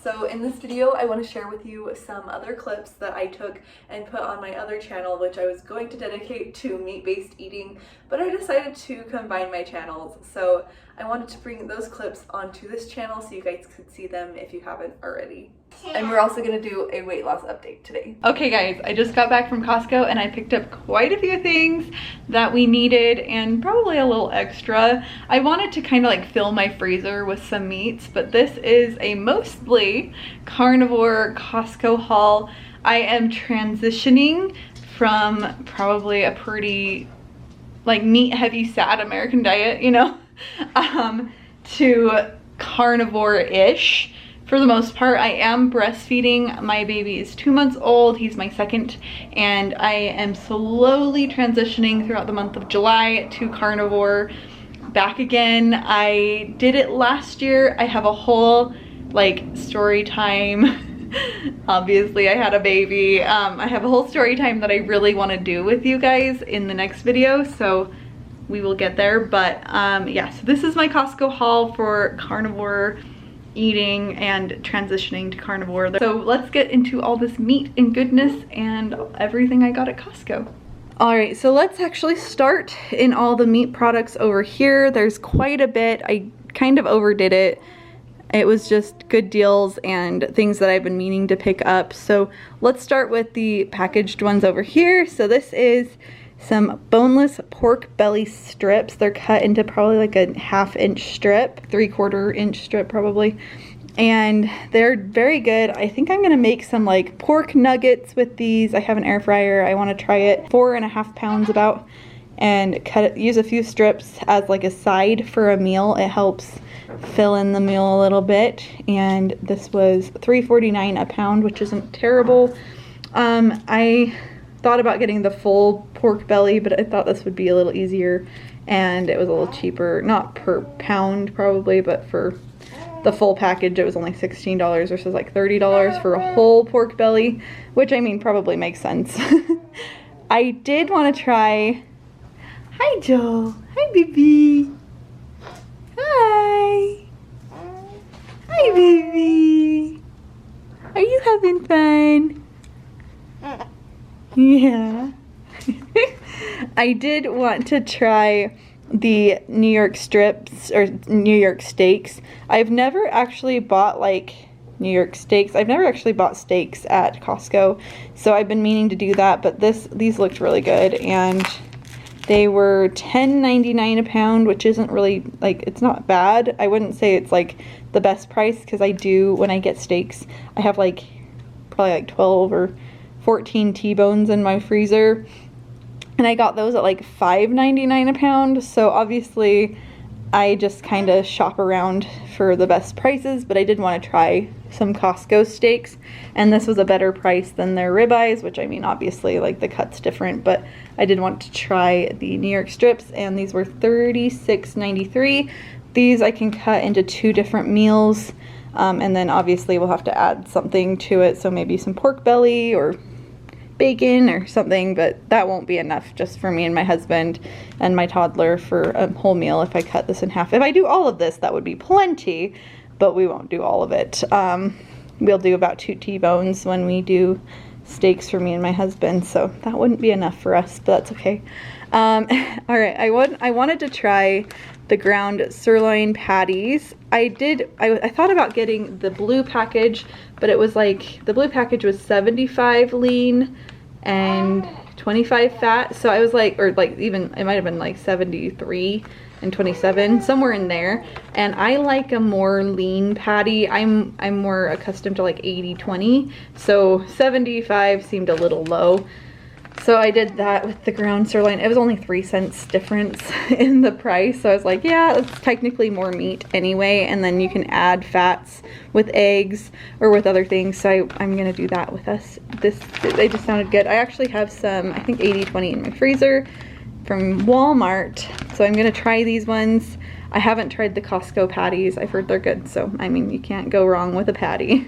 So in this video, I want to share with you some other clips that I took and put on my other channel, which I was going to dedicate to meat-based eating, but I decided to combine my channels. So I wanted to bring those clips onto this channel so you guys could see them if you haven't already. And we're also going to do a weight loss update today. Okay guys, I just got back from Costco and I picked up quite a few things that we needed and probably a little extra. I wanted to kind of like fill my freezer with some meats, but this is a mostly carnivore Costco haul. I am transitioning from probably a pretty like meat heavy sad American diet, you know, to carnivore-ish. For the most part, I am breastfeeding. My baby is 2 months old. He's my second, and I am slowly transitioning throughout the month of July to carnivore back again. I did it last year. I have a whole like story time. Obviously, I had a baby. I have a whole story time that I really want to do with you guys in the next video, so we will get there. But yeah, so this is my Costco haul for carnivore eating and transitioning to carnivore. So let's get into all this meat and goodness and everything I got at Costco. All right, so let's actually start in all the meat products over here. There's quite a bit. I kind of overdid it. It was just good deals and things that I've been meaning to pick up. So let's start with the packaged ones over here. So this is some boneless pork belly strips. They're cut into probably like a 1/2 inch strip, 3/4 inch strip probably. And they're very good. I think I'm gonna make some like pork nuggets with these. I have an air fryer. I wanna try it. 4.5 pounds about, and cut it, use a few strips as like a side for a meal. It helps fill in the meal a little bit. And this was $3.49 a pound, which isn't terrible. I thought about getting the full pork belly, but I thought this would be a little easier and it was a little cheaper, not per pound probably, but for the full package it was only $16 versus like $30 for a whole pork belly, which I mean probably makes sense. I did want to try. Hi Joel. Hi baby. Hi. Hi baby. Are you having fun? Yeah. I did want to try the New York strips or New York steaks. I've never actually bought like New York steaks. I've never actually bought steaks at Costco, so I've been meaning to do that, but these looked really good and they were $10.99 a pound, which isn't really like, it's not bad. I wouldn't say it's like the best price because I do, when I get steaks, I have like probably like 12 or 14 T-bones in my freezer, and I got those at like $5.99 a pound. So obviously I just kind of shop around for the best prices, but I did want to try some Costco steaks, and this was a better price than their ribeyes, which I mean obviously like the cut's different, but I did want to try the New York strips, and these were $36.93. These I can cut into 2 different meals, and then obviously we'll have to add something to it, so maybe some pork belly or bacon or something, but that won't be enough just for me and my husband and my toddler for a whole meal if I cut this in half. If I do all of this, that would be plenty, but we won't do all of it. We'll do about 2 T-bones when we do steaks for me and my husband, so that wouldn't be enough for us, but that's okay. All right, I wanted to try the ground sirloin patties. I thought about getting the blue package, but it was like, the blue package was 75 lean and 25 fat. So I was like, or like even, it might have been like 73 and 27, somewhere in there. And I like a more lean patty. I'm more accustomed to like 80-20. So 75 seemed a little low. So I did that with the ground sirloin. It was only 3 cents difference in the price. So I was like, yeah, it's technically more meat anyway. And then you can add fats with eggs or with other things. So I'm going to do that with us. They just sounded good. I actually have some, I think 80-20 in my freezer from Walmart. So I'm going to try these ones. I haven't tried the Costco patties. I've heard they're good. So, I mean, you can't go wrong with a patty.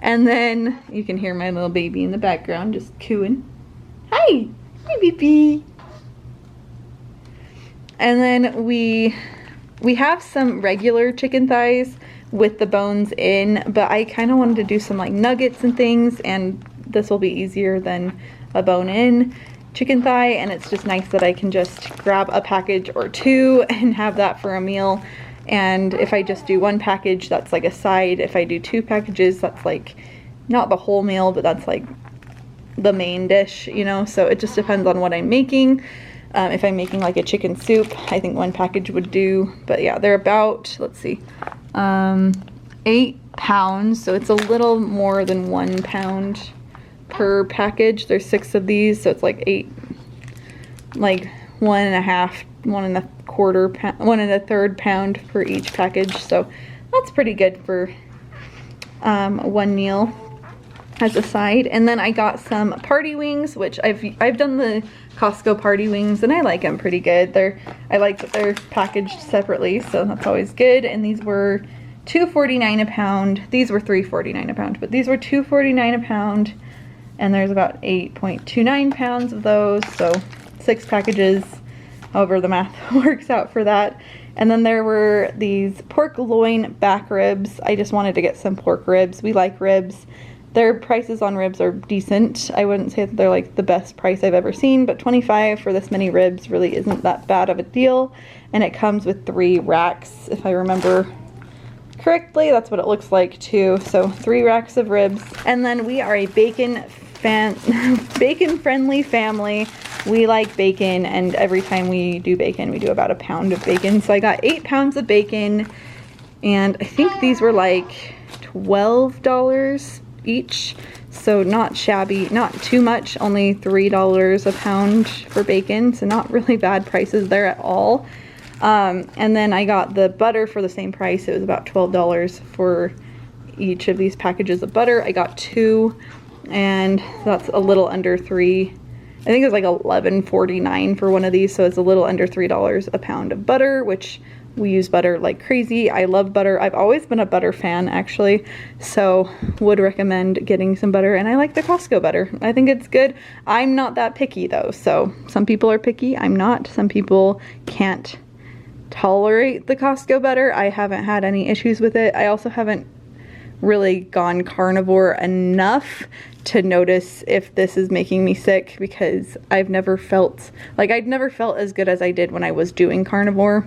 And then you can hear my little baby in the background just cooing. Hi! Hi, baby! And then we have some regular chicken thighs, with the bones in, but I kind of wanted to do some like nuggets and things, and this will be easier than a bone-in chicken thigh, and it's just nice that I can just grab a package or two and have that for a meal. And if I just do one package, that's like a side. If I do two packages, that's like not the whole meal, but that's like the main dish, you know. So it just depends on what I'm making. If I'm making like a chicken soup, I think one package would do. But yeah, they're about, let's see, 8 pounds, so it's a little more than 1 pound per package. There's 6 of these, so it's like 8, like 1.5, 1.25 pound, 1.33 pound for each package. So that's pretty good for one meal as a side. And then I got some party wings, which I've done the Costco party wings, and I like them pretty good. I like that they're packaged separately, so that's always good. And these were $2.49 a pound. These were $3.49 a pound, but these were $2.49 a pound, and there's about 8.29 pounds of those, so 6 packages, however the math works out for that. And then there were these pork loin back ribs. I just wanted to get some pork ribs. We like ribs. Their prices on ribs are decent. I wouldn't say that they're like the best price I've ever seen, but $25 for this many ribs really isn't that bad of a deal. And it comes with 3 racks, if I remember correctly. That's what it looks like too. So 3 racks of ribs. And then we are a bacon friendly family. We like bacon, and every time we do bacon, we do about a pound of bacon. So I got 8 pounds of bacon, and I think these were like $12 each, so not shabby, not too much, only $3 a pound for bacon, so not really bad prices there at all. And then I got the butter for the same price. It was about $12 for each of these packages of butter. I got 2, and that's a little under 3. I think it was like $11.49 for one of these, so it's a little under $3 a pound of butter, which we use butter like crazy. I love butter. I've always been a butter fan, actually, so would recommend getting some butter. And I like the Costco butter. I think it's good. I'm not that picky though, so some people are picky. I'm not. Some people can't tolerate the Costco butter. I haven't had any issues with it. I also haven't really gone carnivore enough to notice if this is making me sick, because I'd never felt as good as I did when I was doing carnivore.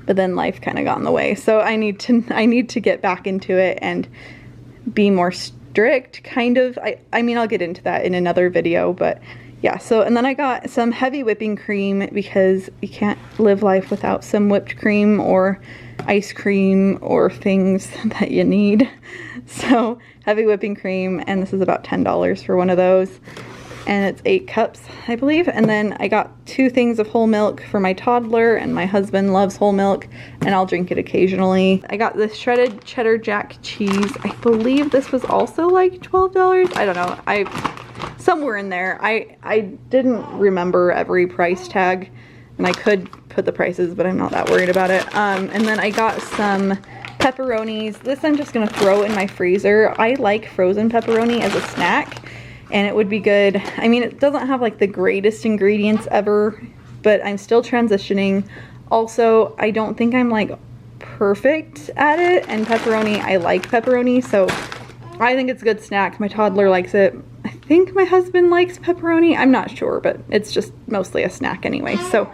But then life kind of got in the way. So I need to get back into it and be more strict, kind of. I mean, I'll get into that in another video, but yeah. So, and then I got some heavy whipping cream, because you can't live life without some whipped cream or ice cream or things that you need. So heavy whipping cream, and this is about $10 for one of those. And it's 8 cups, I believe. And then I got 2 things of whole milk for my toddler, and my husband loves whole milk, and I'll drink it occasionally. I got this shredded cheddar jack cheese. I believe this was also like $12. I don't know. Somewhere in there. I didn't remember every price tag, and I could put the prices, but I'm not that worried about it. And then I got some pepperonis. This I'm just gonna throw in my freezer. I like frozen pepperoni as a snack, and it would be good. I mean, it doesn't have like the greatest ingredients ever, but I'm still transitioning. Also, I don't think I'm like perfect at it, and pepperoni, I like pepperoni, so I think it's a good snack. My toddler likes it. I think my husband likes pepperoni. I'm not sure, but it's just mostly a snack anyway. So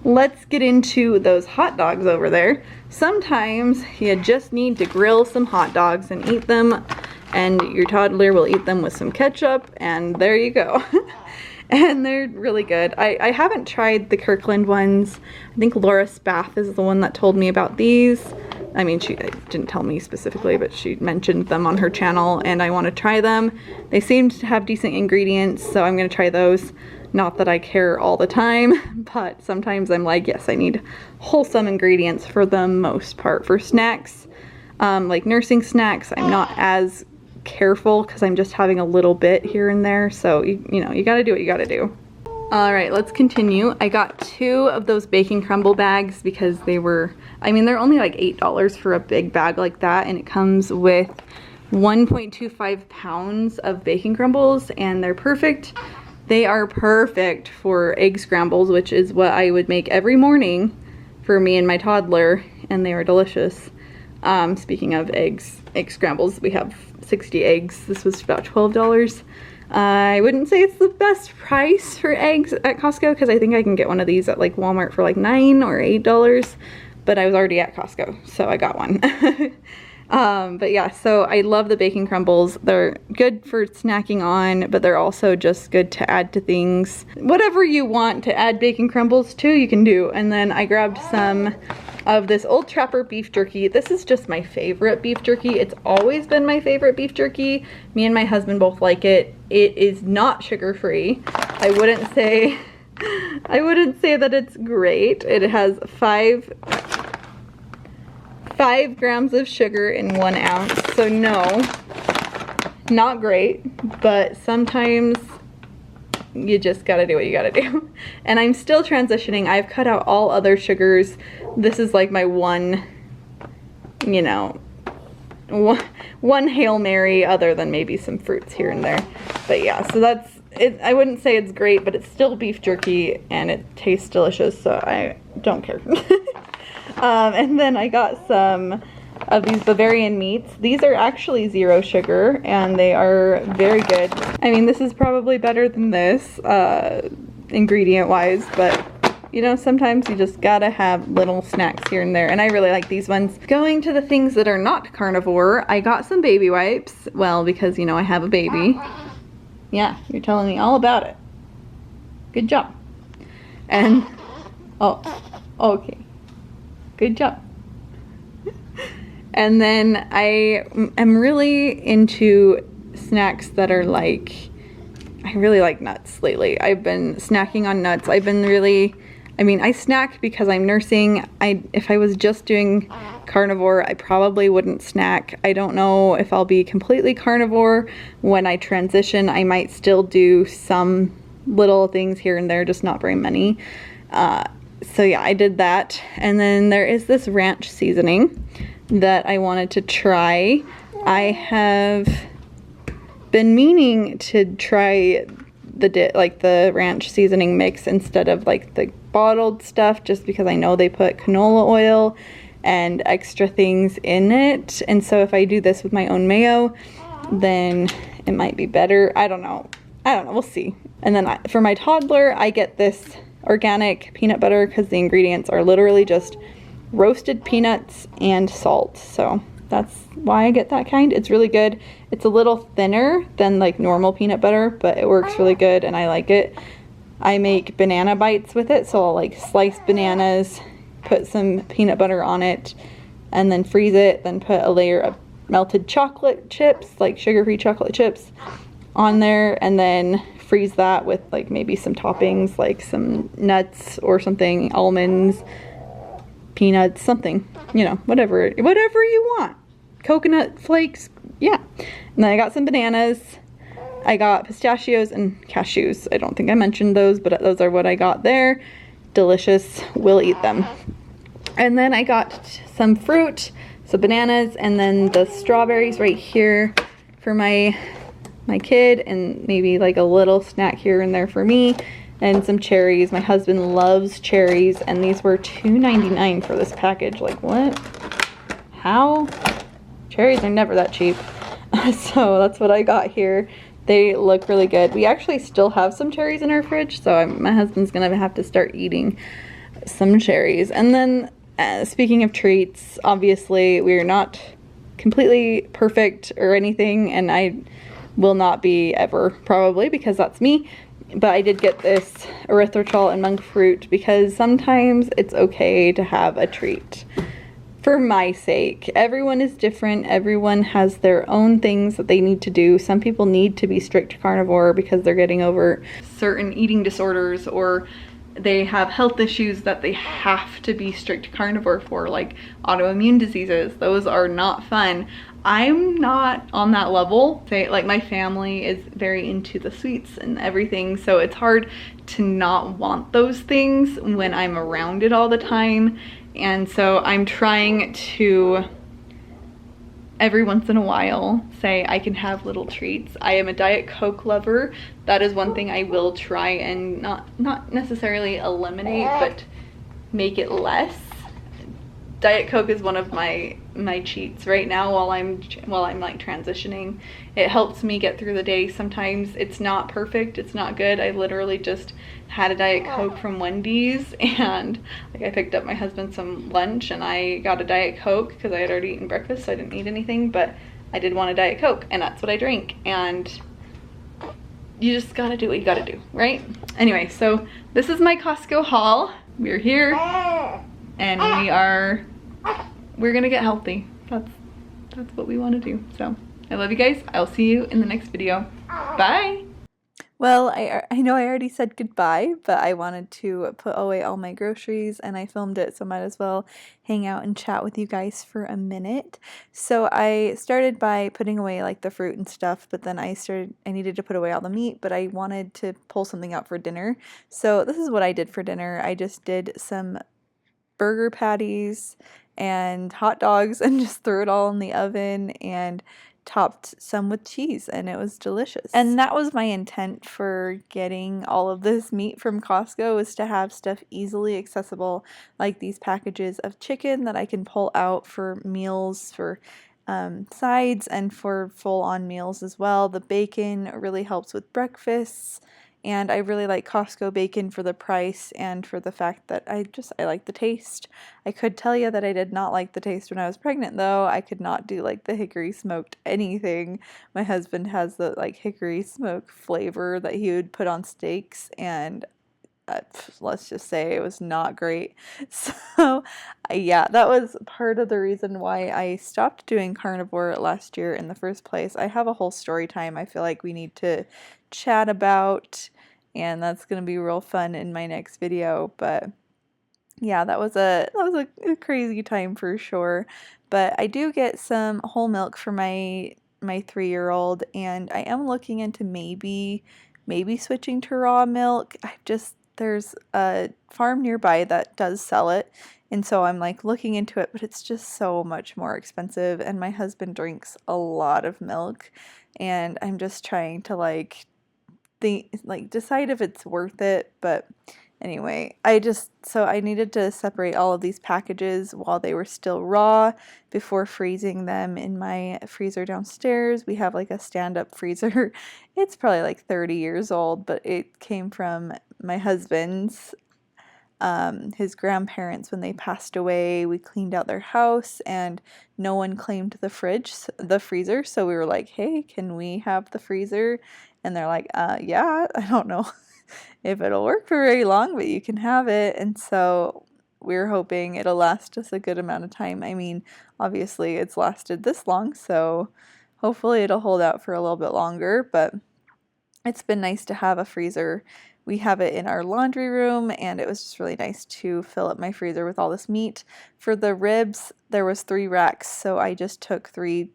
let's get into those hot dogs over there. Sometimes you just need to grill some hot dogs and eat them, and your toddler will eat them with some ketchup, and there you go. And they're really good. I haven't tried the Kirkland ones. I think Laura Spath is the one that told me about these. I mean, she didn't tell me specifically, but she mentioned them on her channel, and I want to try them. They seem to have decent ingredients, so I'm going to try those. Not that I care all the time, but sometimes I'm like, yes, I need wholesome ingredients for the most part. For snacks, like nursing snacks, I'm not as careful because I'm just having a little bit here and there. So, you know, you got to do what you got to do. All right, let's continue. I got 2 of those bacon crumble bags because they were, I mean, they're only like $8 for a big bag like that, and it comes with 1.25 pounds of bacon crumbles, and they're perfect. They are perfect for egg scrambles, which is what I would make every morning for me and my toddler, and they are delicious. Speaking of eggs, egg scrambles, we have 60 eggs. This was about $12. I wouldn't say it's the best price for eggs at Costco because I think I can get one of these at like Walmart for like $9 or $8, but I was already at Costco, so I got one. But yeah, so I love the bacon crumbles. They're good for snacking on, but they're also just good to add to things. Whatever you want to add bacon crumbles to, you can do. And then I grabbed some of this Old Trapper beef jerky. This is just my favorite beef jerky. It's always been my favorite beef jerky. Me and my husband both like it. It is not sugar-free. I wouldn't say that it's great. It has 5 grams of sugar in 1 ounce, so no, not great, but sometimes you just gotta do what you gotta do. And I'm still transitioning. I've cut out all other sugars. This is like my one, you know, one Hail Mary, other than maybe some fruits here and there. But yeah, so that's it. I wouldn't say it's great, but it's still beef jerky and it tastes delicious, so I don't care. And then I got some of these Bavarian meats. These are actually 0 sugar and they are very good. I mean, this is probably better than this ingredient wise, but you know, sometimes you just gotta have little snacks here and there, and I really like these ones. Going to the things that are not carnivore, I got some baby wipes. Well, because you know I have a baby. Yeah, you're telling me all about it. Good job. And oh, okay. Good job. And then I am really into snacks that are like, I really like nuts lately. I've been snacking on nuts. I've been really, I mean, I snack because I'm nursing. If I was just doing carnivore, I probably wouldn't snack. I don't know if I'll be completely carnivore when I transition. I might still do some little things here and there, just not very many. So yeah, I did that. And then there is this ranch seasoning that I wanted to try. I have been meaning to try the ranch seasoning mix instead of like the bottled stuff, just because I know they put canola oil and extra things in it. And so if I do this with my own mayo, then it might be better. I don't know. We'll see. And then for my toddler, I get this organic peanut butter because the ingredients are literally just roasted peanuts and salt. So that's why I get that kind. It's really good. It's a little thinner than like normal peanut butter, but it works really good and I like it. I make banana bites with it, so I'll like slice bananas, put some peanut butter on it, and then freeze it, then put a layer of melted chocolate chips, like sugar-free chocolate chips on there, and then freeze that with like maybe some toppings, like some nuts or something, almonds, peanuts, something, you know, whatever you want. Coconut flakes, yeah. And then I got some bananas. I got pistachios and cashews. I don't think I mentioned those, but those are what I got there. Delicious. We'll eat them. And then I got some fruit, so bananas, and then the strawberries right here for my kid, and maybe like a little snack here and there for me, and some cherries. My husband loves cherries, and these were $2.99 for this package. Like, what? How? Cherries are never that cheap. So that's what I got here. They look really good. We actually still have some cherries in our fridge, so my husband's gonna have to start eating some cherries. And then speaking of treats, obviously we're not completely perfect or anything, and I will not be ever, probably, because that's me. But I did get this erythritol and monk fruit because sometimes it's okay to have a treat. For my sake. Everyone is different. Everyone has their own things that they need to do. Some people need to be strict carnivore because they're getting over certain eating disorders, or they have health issues that they have to be strict carnivore for, like autoimmune diseases. Those are not fun. I'm not on that level. Like, my family is very into the sweets and everything, so it's hard to not want those things when I'm around it all the time. And so I'm trying to, every once in a while, say I can have little treats. I am a Diet Coke lover. That is one thing I will try and not necessarily eliminate, but make it less. Diet Coke is one of my cheats right now while I'm like transitioning. It helps me get through the day. Sometimes it's not perfect, it's not good. I literally just had a Diet Coke from Wendy's, and like I picked up my husband some lunch and I got a Diet Coke because I had already eaten breakfast, so I didn't eat anything, but I did want a Diet Coke, and that's what I drink. And you just gotta do what you gotta do, right? Anyway, so this is my Costco haul. We're here and we're gonna get healthy. That's what we want to do. So I love you guys. I'll see you in the next video. Bye. Well, I know I already said goodbye, but I wanted to put away all my groceries and I filmed it, so might as well hang out and chat with you guys for a minute. So I started by putting away like the fruit and stuff, but then I needed to put away all the meat, but I wanted to pull something out for dinner. So this is what I did for dinner. I just did some burger patties and hot dogs and just threw it all in the oven and topped some with cheese, and it was delicious. And that was my intent for getting all of this meat from Costco, was to have stuff easily accessible, like these packages of chicken that I can pull out for meals, for sides, and for full-on meals as well. The bacon really helps with breakfasts, and I really like Costco bacon for the price and for the fact that I like the taste. I could tell you that I did not like the taste when I was pregnant, though. I could not do like the hickory smoked anything. My husband has the like hickory smoke flavor that he would put on steaks, and let's just say it was not great. So yeah, that was part of the reason why I stopped doing carnivore last year in the first place. I have a whole story time I feel like we need to chat about, and that's going to be real fun in my next video. But yeah, that was a crazy time for sure. But I do get some whole milk for my 3-year-old, and I am looking into maybe switching to raw milk. There's a farm nearby that does sell it, and so I'm like looking into it, but it's just so much more expensive, and my husband drinks a lot of milk, and I'm just trying to decide if it's worth it. But anyway, so I needed to separate all of these packages while they were still raw before freezing them in my freezer downstairs. We have like a stand-up freezer. It's probably like 30 years old, but it came from my husband's, his grandparents when they passed away. We cleaned out their house and no one claimed the freezer. So we were like, hey, can we have the freezer? And they're like, yeah, I don't know if it'll work for very long, but you can have it. And so we're hoping it'll last us a good amount of time. I mean, obviously it's lasted this long, so hopefully it'll hold out for a little bit longer, but it's been nice to have a freezer. We have it in our laundry room, and it was just really nice to fill up my freezer with all this meat. For the ribs, there was 3 racks, so I just took 3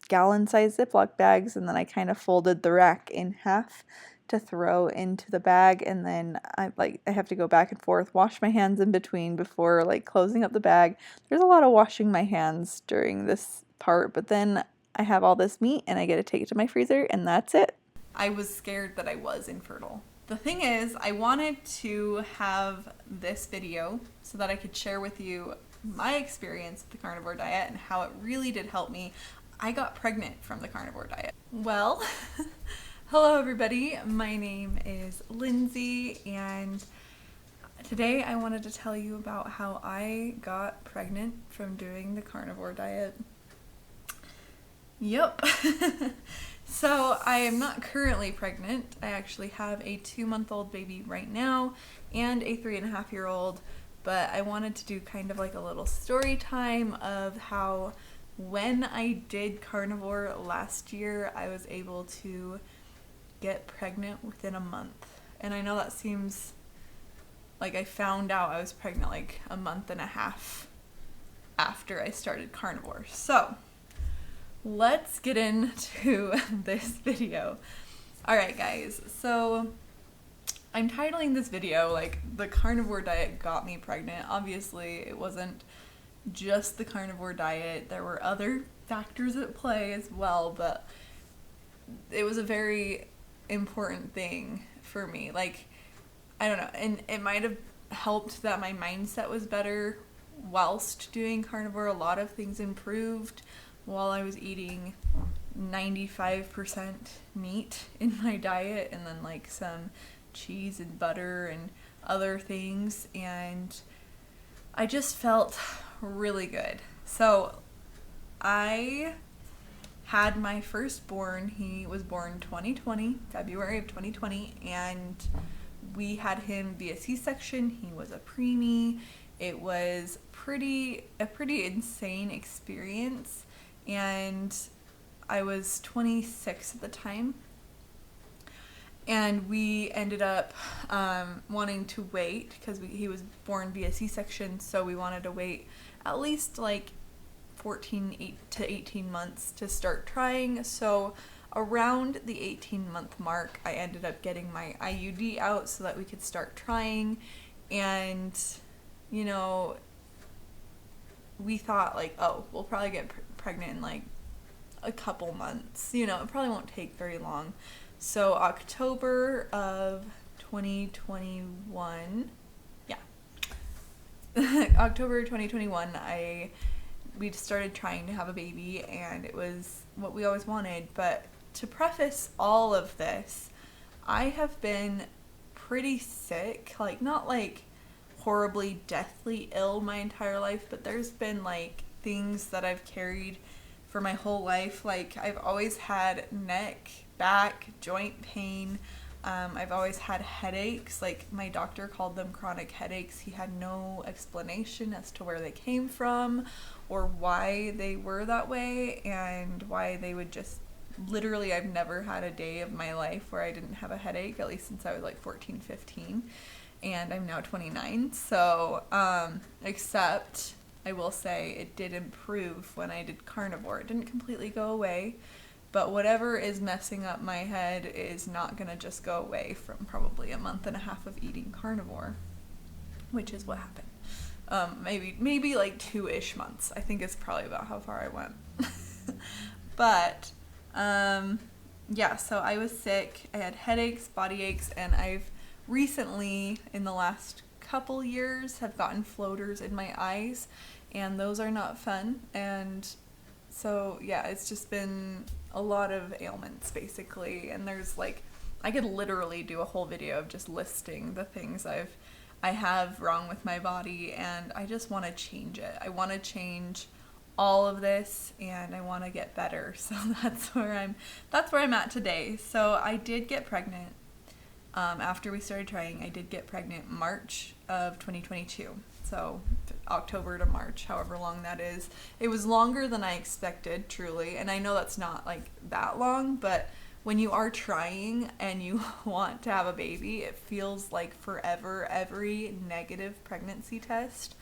gallon-sized Ziploc bags, and then I kind of folded the rack in half to throw into the bag, and then I have to go back and forth, wash my hands in between before like closing up the bag. There's a lot of washing my hands during this part, but then I have all this meat and I get to take it to my freezer, and that's it. I was scared that I was infertile. The thing is, I wanted to have this video so that I could share with you my experience with the carnivore diet and how it really did help me. I got pregnant from the carnivore diet. Well, hello everybody, my name is Lindsay, and today I wanted to tell you about how I got pregnant from doing the carnivore diet. Yep. So I am not currently pregnant. I actually have a 2-month-old baby right now and a 3.5-year-old, but I wanted to do kind of like a little story time of how when I did carnivore last year, I was able to get pregnant within a month. And I know that seems like I found out I was pregnant like a month and a half after I started carnivore. So let's get into this video. Alright guys, so I'm titling this video like the carnivore diet got me pregnant. Obviously it wasn't just the carnivore diet, there were other factors at play as well, but it was a very important thing for me. Like, I don't know, and it might have helped that my mindset was better whilst doing carnivore, a lot of things improved while I was eating 95% meat in my diet, and then like some cheese and butter and other things, and I just felt really good. So I had my firstborn. He was born 2020, February of 2020, and we had him via C-section. He was a preemie. It was a pretty insane experience, and I was 26 at the time, and we ended up wanting to wait because he was born via C-section, so we wanted to wait at least like 14 to 18 months to start trying. So around the 18-month mark, I ended up getting my IUD out so that we could start trying. And, you know, we thought like, oh, we'll probably get pregnant in like a couple months. You know, it probably won't take very long. So October of 2021, October 2021, we started trying to have a baby, and it was what we always wanted. But to preface all of this, I have been pretty sick, like not like horribly deathly ill my entire life, but there's been like things that I've carried for my whole life. Like I've always had neck, back, joint pain. I've always had headaches. Like my doctor called them chronic headaches. He had no explanation as to where they came from or why they were that way, and why they would just literally, I've never had a day of my life where I didn't have a headache, at least since I was like 14, 15, and I'm now 29. So, except I will say it did improve when I did carnivore. It didn't completely go away, but whatever is messing up my head is not going to just go away from probably a month and a half of eating carnivore, which is what happened. Maybe like 2-ish months. I think it's probably about how far I went. But, yeah, so I was sick. I had headaches, body aches, and I've recently, in the last couple years, have gotten floaters in my eyes, and those are not fun. And so, yeah, it's just been a lot of ailments, basically. And there's like, I could literally do a whole video of just listing the things I have wrong with my body, and I just want to change it. I want to change all of this, and I want to get better. So that's where I'm at today. So I did get pregnant. After we started trying, I did get pregnant March of 2022. So October to March, however long that is. It was longer than I expected, truly. And I know that's not like that long, but when you are trying and you want to have a baby, it feels like forever. Every negative pregnancy test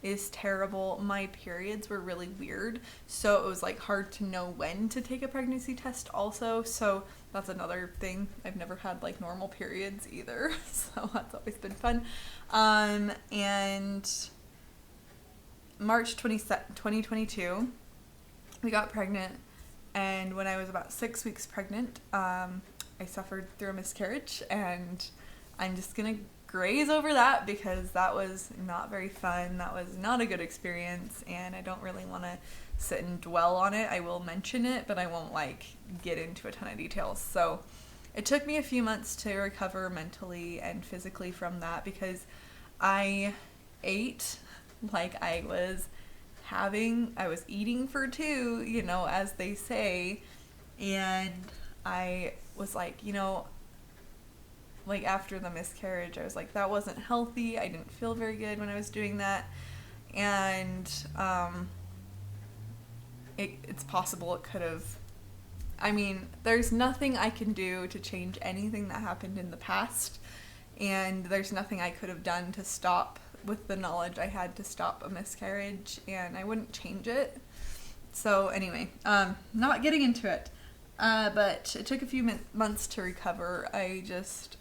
is terrible. My periods were really weird, so it was like hard to know when to take a pregnancy test also. So that's another thing. I've never had like normal periods either, so that's always been fun. And March 2022, we got pregnant. And when I was about 6 weeks pregnant, I suffered through a miscarriage, and I'm just going to graze over that because that was not very fun. That was not a good experience, and I don't really want to sit and dwell on it. I will mention it, but I won't like get into a ton of details. So it took me a few months to recover mentally and physically from that, because I ate like I was eating for two, you know, as they say. And I was like, you know, like after the miscarriage, I was like, that wasn't healthy. I didn't feel very good when I was doing that. And it's possible it could have, I mean, there's nothing I can do to change anything that happened in the past. And there's nothing I could have done to stop, with the knowledge I had, to stop a miscarriage, and I wouldn't change it. So anyway, not getting into it, but it took a few months to recover. I just,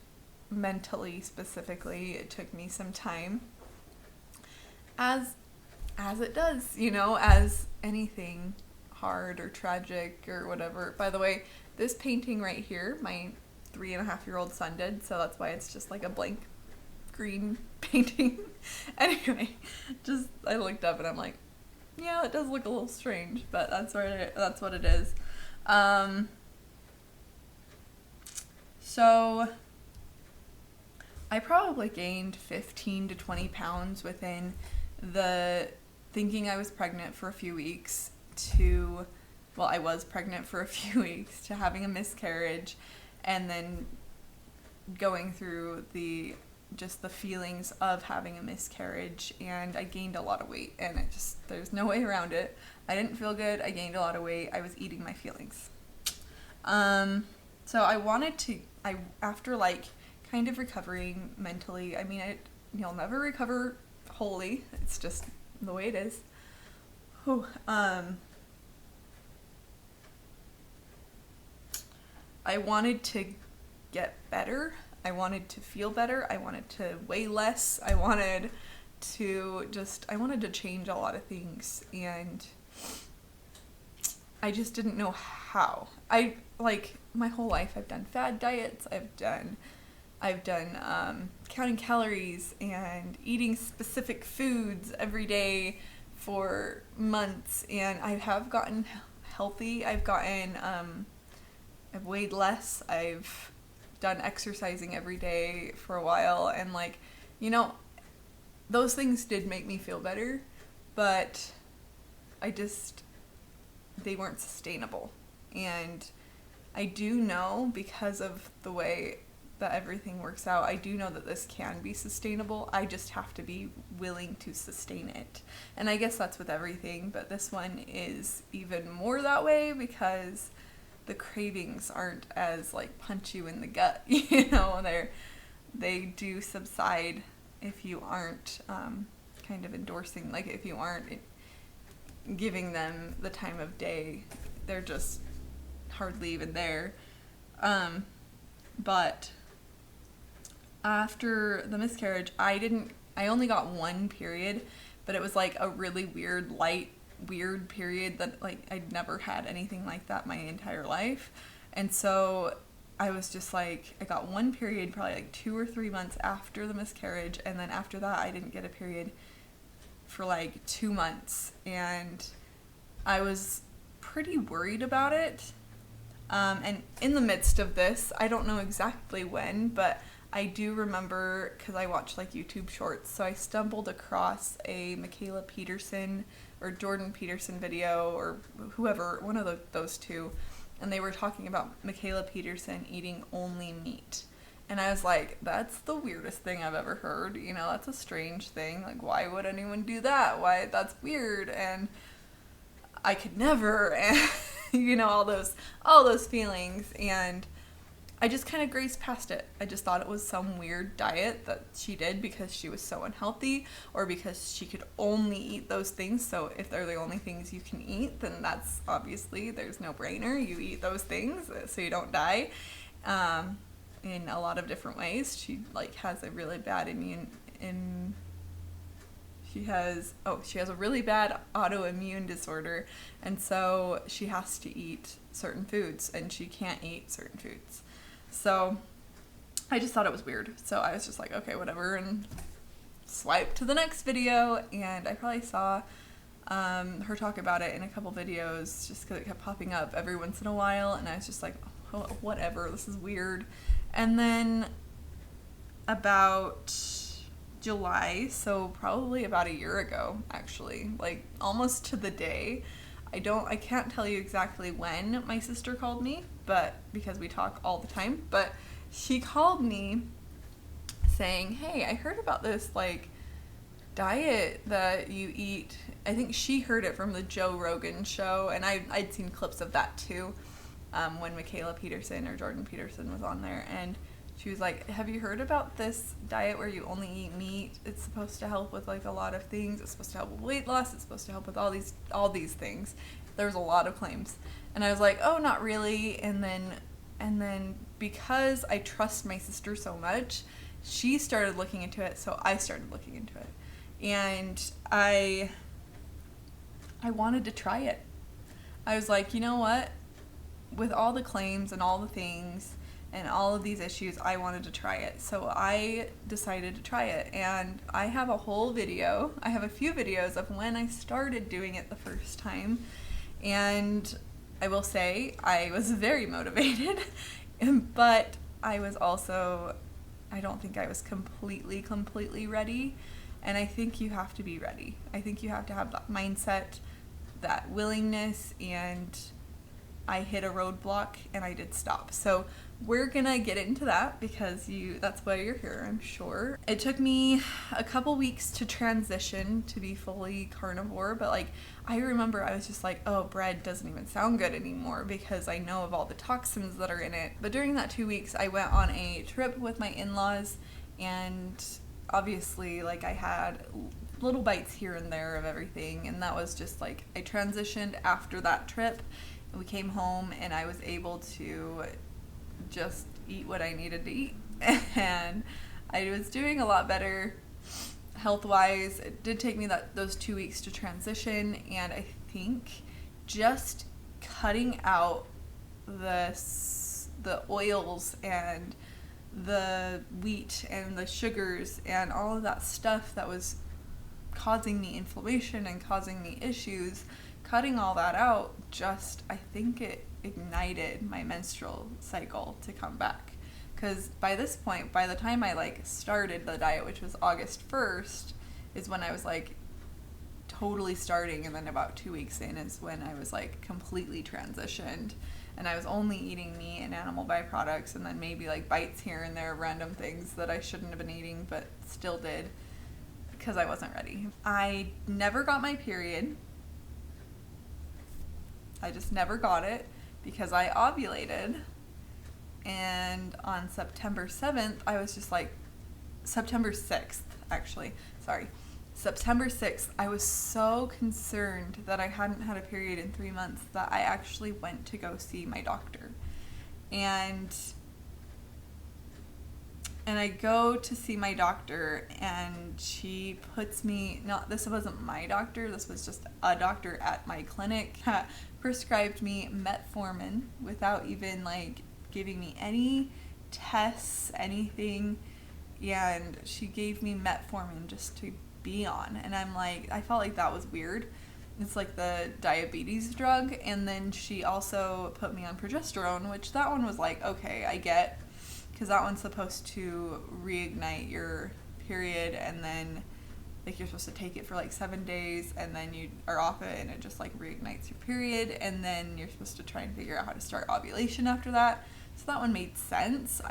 mentally specifically, it took me some time, as it does, you know, as anything hard or tragic or whatever. By the way, this painting right here, my 3.5-year-old son did, so that's why it's just like a blank green painting. Anyway, just I looked up and I'm like, yeah, it does look a little strange, but that's what it is. So I probably gained 15 to 20 pounds within the thinking I was pregnant for a few weeks to, well, I was pregnant for a few weeks to having a miscarriage, and then going through just the feelings of having a miscarriage, and I gained a lot of weight, and there's no way around it. I didn't feel good. I gained a lot of weight. I was eating my feelings. So after like kind of recovering mentally, I mean, you'll never recover wholly. It's just the way it is. I wanted to get better. I wanted to feel better. I wanted to weigh less. I wanted to change a lot of things, and I just didn't know how. My whole life I've done fad diets. I've done counting calories and eating specific foods every day for months, and I have gotten healthy. I've weighed less. I've done exercising every day for a while, and those things did make me feel better, but they weren't sustainable. And I do know, because of the way that everything works out, I do know that this can be sustainable. I just have to be willing to sustain it. And I guess that's with everything, but this one is even more that way because the cravings aren't as punch you in the gut, they do subside if you aren't kind of endorsing, if you aren't giving them the time of day. They're just hardly even there. But after the miscarriage, I only got one period, but it was a really weird period that I'd never had anything like that my entire life. And so I was just I got one period probably 2 or 3 months after the miscarriage, and then after that I didn't get a period for 2 months, and I was pretty worried about it. And in the midst of this, I don't know exactly when, but I do remember, because I watch YouTube shorts, so I stumbled across a Mikhaila Peterson or Jordan Peterson video, or whoever, one of those two, and they were talking about Mikhaila Peterson eating only meat. And I was like, that's the weirdest thing I've ever heard. That's a strange thing. Why would anyone do that? Why? That's weird. And I could never. And all those feelings. And I just kind of grazed past it. I just thought it was some weird diet that she did because she was so unhealthy, or because she could only eat those things. So if they're the only things you can eat, then that's obviously, there's no brainer. You eat those things so you don't die. In a lot of different ways. She has a really bad she has a really bad autoimmune disorder, and so she has to eat certain foods, and she can't eat certain foods. So I just thought it was weird. So I was just okay, whatever, and swipe to the next video, and I probably saw her talk about it in a couple videos just because it kept popping up every once in a while, and I was just oh, whatever, this is weird. And then about July, so probably about a year ago, actually, almost to the day, I can't tell you exactly when my sister called me, but because we talk all the time, but she called me saying, hey, I heard about this diet that you eat. I think she heard it from the Joe Rogan show, and I'd seen clips of that too, when Mikhaila Peterson or Jordan Peterson was on there, and she was like, have you heard about this diet where you only eat meat? It's supposed to help with a lot of things. It's supposed to help with weight loss. It's supposed to help with all these things. There was a lot of claims, and I was like, oh, not really. And then because I trust my sister so much, she started looking into it, so I started looking into it, and I wanted to try it. I was like, you know what? With all the claims and all the things, and all of these issues, I wanted to try it. So I decided to try it, and I have a whole video. I have a few videos of when I started doing it the first time, and I will say I was very motivated, but I was also, I don't think I was completely ready, and I think you have to be ready. I think you have to have that mindset, that willingness, and I hit a roadblock and I did stop. So we're gonna get into that because that's why you're here, I'm sure. It took me a couple weeks to transition to be fully carnivore, but like I remember I was just like, oh, bread doesn't even sound good anymore because I know of all the toxins that are in it. But during that 2 weeks, I went on a trip with my in-laws, and obviously like I had little bites here and there of everything, and that was just like I transitioned after that trip. We came home and I was able to just eat what I needed to eat, and I was doing a lot better health-wise. It did take me those 2 weeks to transition, and I think just cutting out the oils and the wheat and the sugars and all of that stuff that was causing me inflammation and causing me issues, cutting all that out, I think it ignited my menstrual cycle to come back. Because by this point, by the time I like started the diet, which was August 1st, is when I was like totally starting, and then about 2 weeks in is when I was like completely transitioned, and I was only eating meat and animal byproducts, and then maybe like bites here and there, random things that I shouldn't have been eating but still did because I wasn't ready. I never got my period. I just never got it because I ovulated, and on September 7th, I was just like, September 6th, actually, sorry. September 6th, I was so concerned that I hadn't had a period in 3 months that I actually went to go see my doctor. And I go to see my doctor, and she puts me, this wasn't my doctor, this was just a doctor at my clinic, prescribed me metformin without even like giving me any tests, anything, and she gave me metformin just to be on, and I'm like, I felt like that was weird. It's like the diabetes drug, and then she also put me on progesterone, which that one was like, okay, I get, because that one's supposed to reignite your period, and then like you're supposed to take it for like 7 days, and then you are off it, and it just like reignites your period, and then you're supposed to try and figure out how to start ovulation after that. So that one made sense.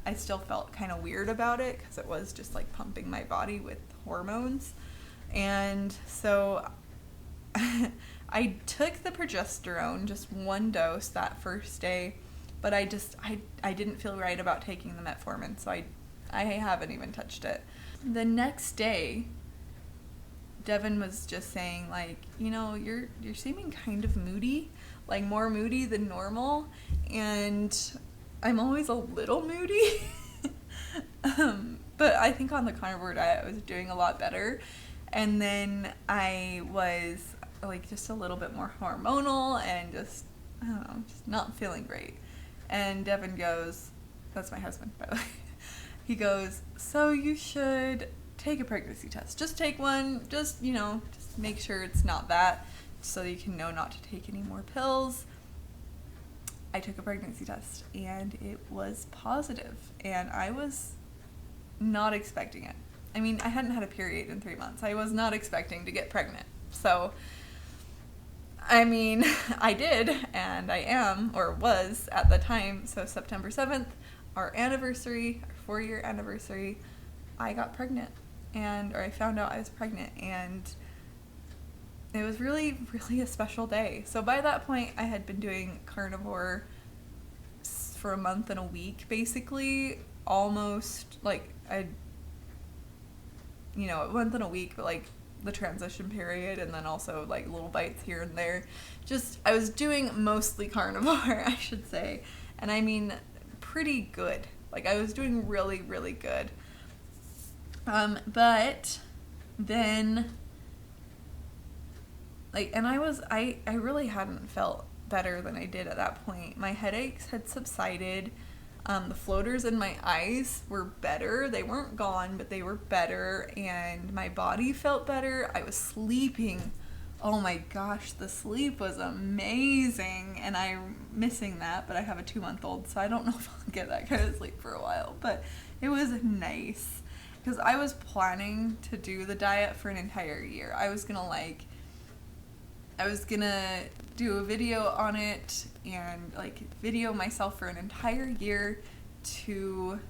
I still felt kind of weird about it because it was just like pumping my body with hormones. And so I took the progesterone, just one dose that first day, but I didn't feel right about taking the metformin, so I haven't even touched it. The next day, Devin was just saying like, you're seeming kind of moody, like more moody than normal, and I'm always a little moody. But I think on the carnivore diet I was doing a lot better, and then I was like just a little bit more hormonal and just, I don't know, just not feeling great. And Devin goes, that's my husband, by the way, he goes, so you should take a pregnancy test. Just take one, just make sure it's not that, so you can know not to take any more pills. I took a pregnancy test, and it was positive, and I was not expecting it. I mean, I hadn't had a period in 3 months. I was not expecting to get pregnant. So, I mean, I did, and I am, or was at the time. So September 7th, our 4-year anniversary, I got pregnant, or I found out I was pregnant, and it was really, really a special day. So by that point, I had been doing carnivore for a month and a week, basically, almost, like, a month and a week, but, like, the transition period, and then also, like, little bites here and there. Just, I was doing mostly carnivore, I should say, and I mean, pretty good. Like, I was doing really, really good. But then, like, and I really hadn't felt better than I did at that point. My headaches had subsided. The floaters in my eyes were better. They weren't gone, but they were better, and my body felt better. I was sleeping. Oh my gosh, the sleep was amazing, and I'm missing that, but I have a 2-month-old, so I don't know if I'll get that kind of sleep for a while, but it was nice, because I was planning to do the diet for an entire year. I was gonna do a video on it and like video myself for an entire year to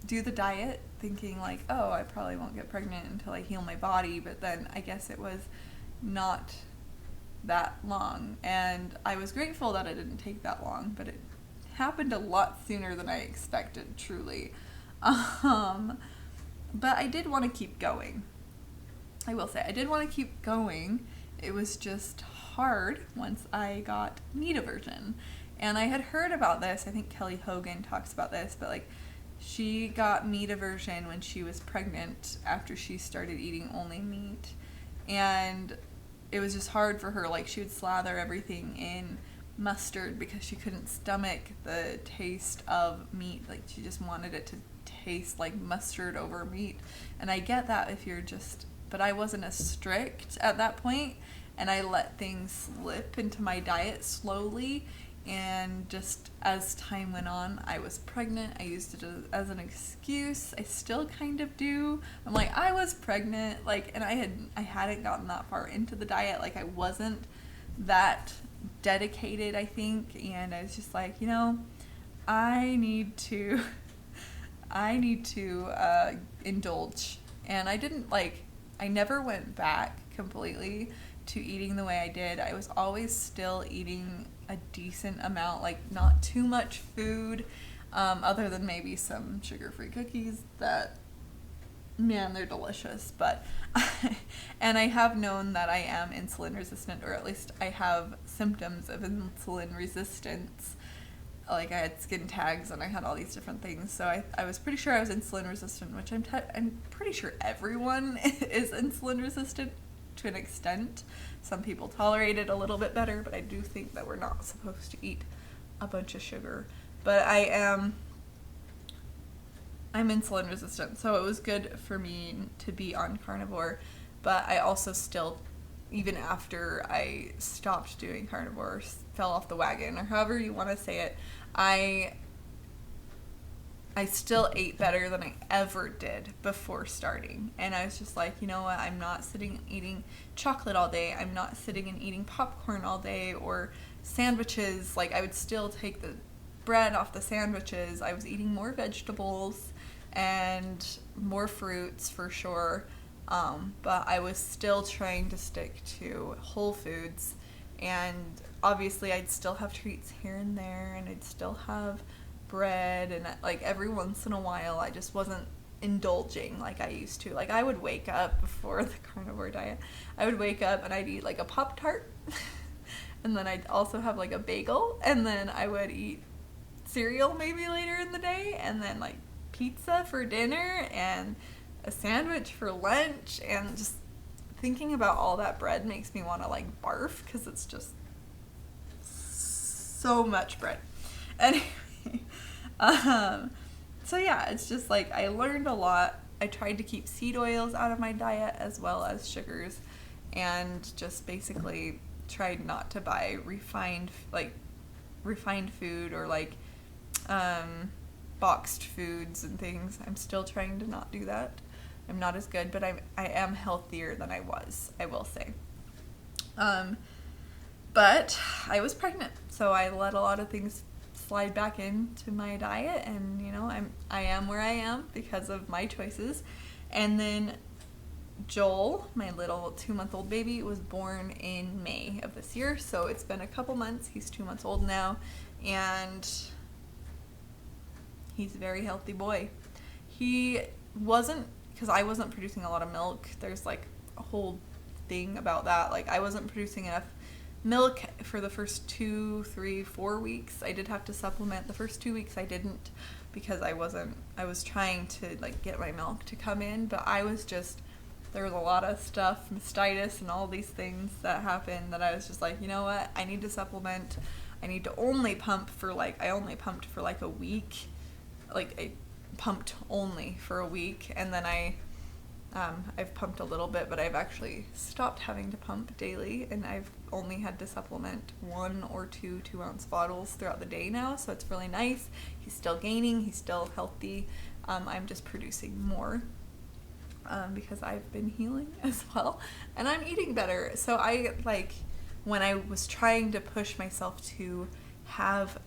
do the diet, thinking like, oh, I probably won't get pregnant until I heal my body, but then I guess it was not that long, and I was grateful that it didn't take that long, but it happened a lot sooner than I expected, truly. But I did want to keep going. I will say I did want to keep going. It was just hard once I got meat aversion, and I had heard about this. I think Kelly Hogan talks about this, but like, she got meat aversion when she was pregnant after she started eating only meat, and it was just hard for her. Like, she would slather everything in mustard because she couldn't stomach the taste of meat. Like, she just wanted it to taste like mustard over meat. And I get that if you're just, but I wasn't as strict at that point, and I let things slip into my diet slowly. And just as time went on, I was pregnant. I used it as an excuse. I still kind of do. I'm like, I was pregnant, like, and I hadn't gotten that far into the diet. Like, I wasn't that dedicated, I think, and I was just like, you know, I need to indulge. And I never went back completely to eating the way I did. I was always still eating a decent amount, like not too much food, other than maybe some sugar-free cookies that, man, they're delicious. But and I have known that I am insulin resistant, or at least I have symptoms of insulin resistance. Like, I had skin tags and I had all these different things, so I was pretty sure I was insulin resistant, which I'm pretty sure everyone is insulin resistant to an extent. Some people tolerate it a little bit better, but I do think that we're not supposed to eat a bunch of sugar. But I'm insulin resistant, so it was good for me to be on carnivore. But I also still, even after I stopped doing carnivore, fell off the wagon, or however you want to say it, I still ate better than I ever did before starting. And I was just like, you know what, I'm not sitting eating chocolate all day. I'm not sitting and eating popcorn all day, or sandwiches. Like, I would still take the bread off the sandwiches. I was eating more vegetables and more fruits for sure. But I was still trying to stick to whole foods. And obviously I'd still have treats here and there, and I'd still have bread, and like every once in a while I just wasn't indulging like I used to. Like, I would wake up before the carnivore diet, I would wake up and I'd eat like a Pop-Tart and then I'd also have like a bagel, and then I would eat cereal maybe later in the day, and then like pizza for dinner and a sandwich for lunch. And just thinking about all that bread makes me want to like barf, because it's just so much bread. Anyway, so yeah, it's just like, I learned a lot. I tried to keep seed oils out of my diet as well as sugars, and just basically tried not to buy refined food, or like boxed foods and things. I'm still trying to not do that. I'm not as good, but I am healthier than I was, I will say. But I was pregnant, so I let a lot of things slide back into my diet, and you know, I am where I am because of my choices. And then Joel, my little 2-month-old baby, was born in May of this year, so it's been a couple months. He's 2 months old now, and he's a very healthy boy. He wasn't, because I wasn't producing a lot of milk. There's like a whole thing about that. Like, I wasn't producing enough milk for the first 2, 3, 4 weeks. I did have to supplement. The first 2 weeks I didn't, because I was trying to like get my milk to come in, but there was a lot of stuff, mastitis and all these things that happened, that I was just like, you know what, I need to supplement. I need to only pump for like, I only pumped for like a week. Like I pumped only for a week, and then I've pumped a little bit, but I've actually stopped having to pump daily, and I've only had to supplement 1 or 2 2-ounce bottles throughout the day now, so it's really nice. He's still gaining, he's still healthy. I'm just producing more because I've been healing as well, and I'm eating better. So when I was trying to push myself to have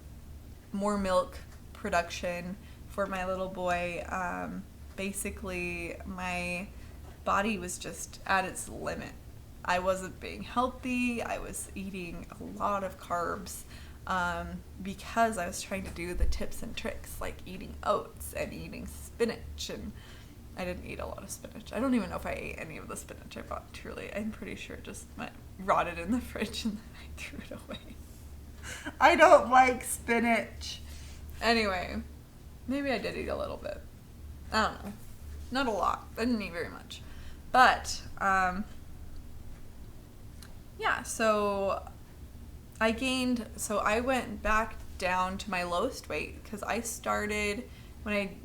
more milk production for my little boy, basically my body was just at its limit. I wasn't being healthy. I was eating a lot of carbs because I was trying to do the tips and tricks, like eating oats and eating spinach, and I didn't eat a lot of spinach. I don't even know if I ate any of the spinach I bought, truly. I'm pretty sure it just rotted in the fridge and then I threw it away. I don't like spinach. Anyway, maybe I did eat a little bit. I don't know. Not a lot. I didn't eat very much. But, yeah, so I went back down to my lowest weight because when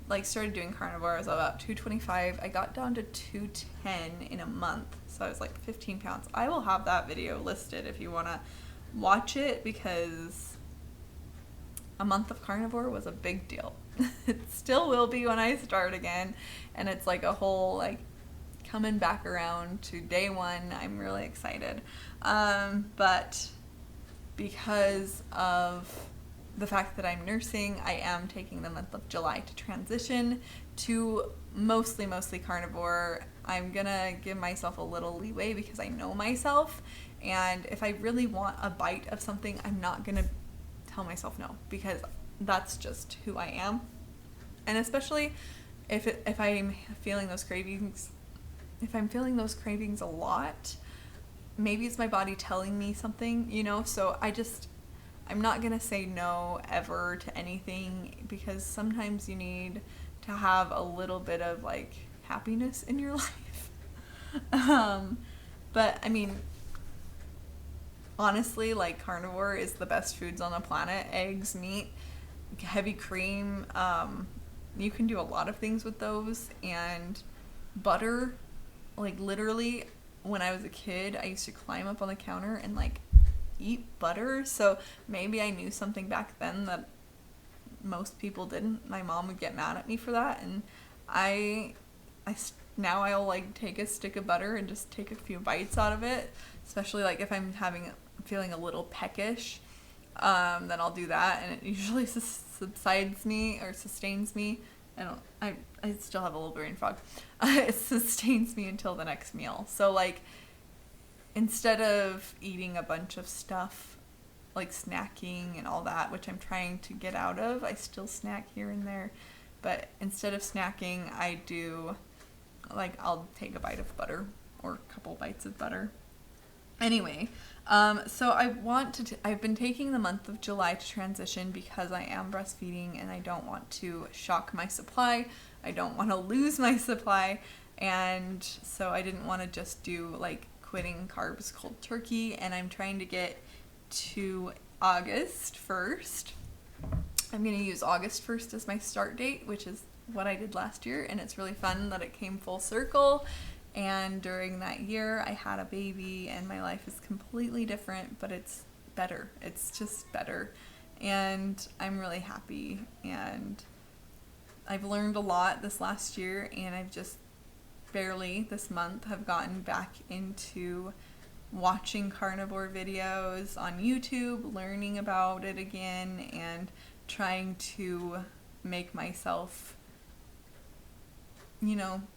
I started doing carnivore, I was about 225. I got down to 210 in a month. So I was like 15 pounds. I will have that video listed if you want to watch it, because a month of carnivore was a big deal. It still will be when I start again, and it's like a whole like coming back around to day one. I'm really excited, but because of the fact that I'm nursing, I am taking the month of July to transition to mostly carnivore. I'm gonna give myself a little leeway because I know myself, and if I really want a bite of something, I'm not gonna tell myself no, because that's just who I am. And especially if I'm feeling those cravings, a lot, maybe it's my body telling me something, so I'm not gonna say no ever to anything, because sometimes you need to have a little bit of like happiness in your life. But I mean, honestly, like, carnivore is the best foods on the planet. Eggs, meat, heavy cream. You can do a lot of things with those. And butter, like, literally, when I was a kid, I used to climb up on the counter and, like, eat butter. So maybe I knew something back then that most people didn't. My mom would get mad at me for that. And now I'll, like, take a stick of butter and just take a few bites out of it. Especially, like, if I'm feeling a little peckish, then I'll do that, and it usually sustains me. I still have a little brain fog. It sustains me until the next meal. So, like, instead of eating a bunch of stuff, like snacking and all that, which I'm trying to get out of, I still snack here and there, but instead of snacking, I do, like, I'll take a bite of butter or a couple bites of butter. Anyway, so I've been taking the month of July to transition because I am breastfeeding and I don't want to shock my supply. I don't want to lose my supply. And so I didn't want to just do like quitting carbs cold turkey, and I'm trying to get to August 1st. I'm going to use August 1st as my start date, which is what I did last year, and it's really fun that it came full circle. And during that year, I had a baby, and my life is completely different, but it's better. It's just better. And I'm really happy. And I've learned a lot this last year, and I've just barely this month have gotten back into watching carnivore videos on YouTube, learning about it again, and trying to make myself,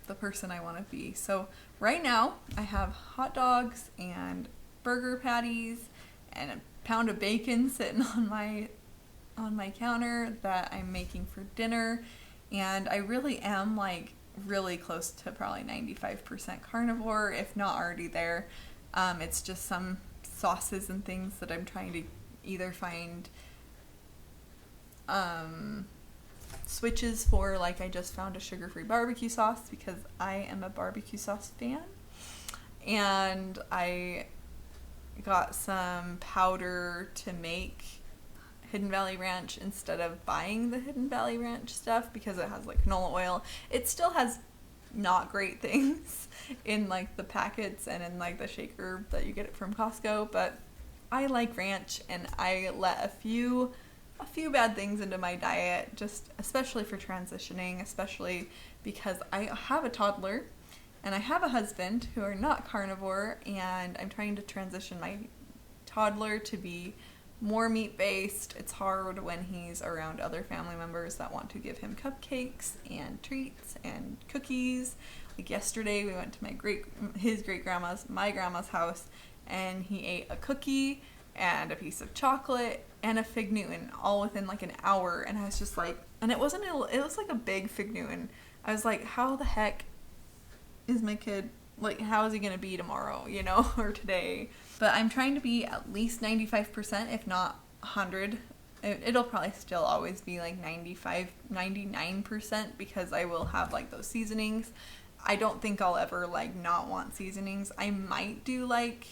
the person I want to be. So right now I have hot dogs and burger patties and a pound of bacon sitting on my counter that I'm making for dinner, and I really am like really close to probably 95% carnivore, if not already there. It's just some sauces and things that I'm trying to either find switches for. Like, I just found a sugar-free barbecue sauce because I am a barbecue sauce fan, and I got some powder to make Hidden Valley Ranch instead of buying the Hidden Valley Ranch stuff because it has like canola oil. It still has not great things in like the packets and in like the shaker that you get it from Costco, but I like ranch, and I let a few bad things into my diet, just especially for transitioning, especially because I have a toddler and I have a husband who are not carnivore, and I'm trying to transition my toddler to be more meat-based. It's hard when he's around other family members that want to give him cupcakes and treats and cookies. Like yesterday, we went to my my grandma's house, and he ate a cookie and a piece of chocolate and a Fig Newton all within like an hour, and I was just like, and it was like a big Fig Newton. I was like, how the heck is my kid, like, how is he gonna be tomorrow, you know, or today? But I'm trying to be at least 95%, if not 100. It'll probably still always be like 99%, because I will have like those seasonings. I don't think I'll ever like not want seasonings. I might do like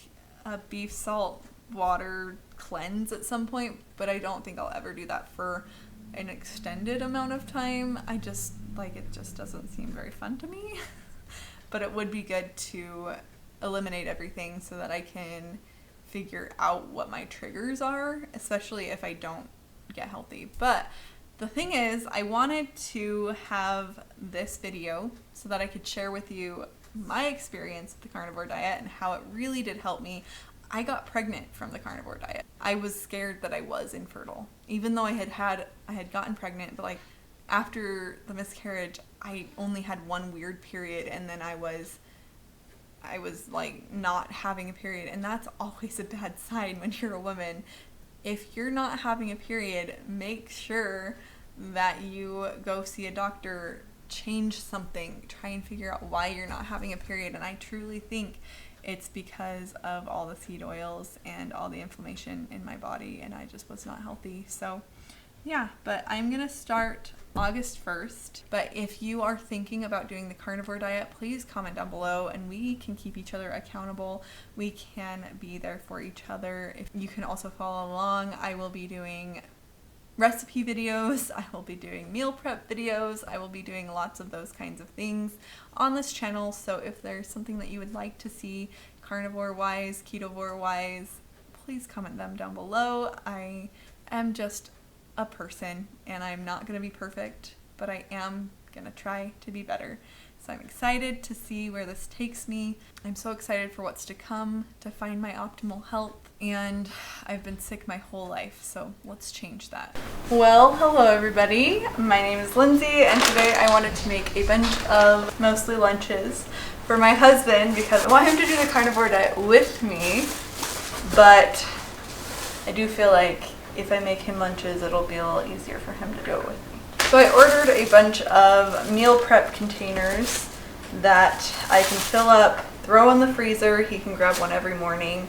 a beef salt water cleanse at some point, but I don't think I'll ever do that for an extended amount of time. I just like, it just doesn't seem very fun to me. But it would be good to eliminate everything so that I can figure out what my triggers are, especially if I don't get healthy. But the thing is, I wanted to have this video so that I could share with you my experience with the carnivore diet and how it really did help me. I got pregnant from the carnivore diet. I was scared that I was infertile, even though I had gotten pregnant, but like after the miscarriage, I only had one weird period, and then I was like not having a period, and that's always a bad sign when you're a woman. If you're not having a period, make sure that you go see a doctor, change something, try and figure out why you're not having a period. And I truly think it's because of all the seed oils and all the inflammation in my body, and I just was not healthy. So yeah, but I'm gonna start August 1st. But if you are thinking about doing the carnivore diet, please comment down below, and we can keep each other accountable. We can be there for each other. If you can also follow along, I will be doing recipe videos, I will be doing meal prep videos, I will be doing lots of those kinds of things on this channel. So if there's something that you would like to see carnivore wise, ketovore wise, please comment them down below. I am just a person, and I'm not going to be perfect, but I am going to try to be better. So I'm excited to see where this takes me. I'm so excited for what's to come, to find my optimal health, and I've been sick my whole life, so let's change that. Well, hello everybody. My name is Lindsay, and today I wanted to make a bunch of mostly lunches for my husband because I want him to do the carnivore diet with me, but I do feel like if I make him lunches, it'll be a little easier for him to do it with me. So I ordered a bunch of meal prep containers that I can fill up, throw in the freezer. He can grab one every morning.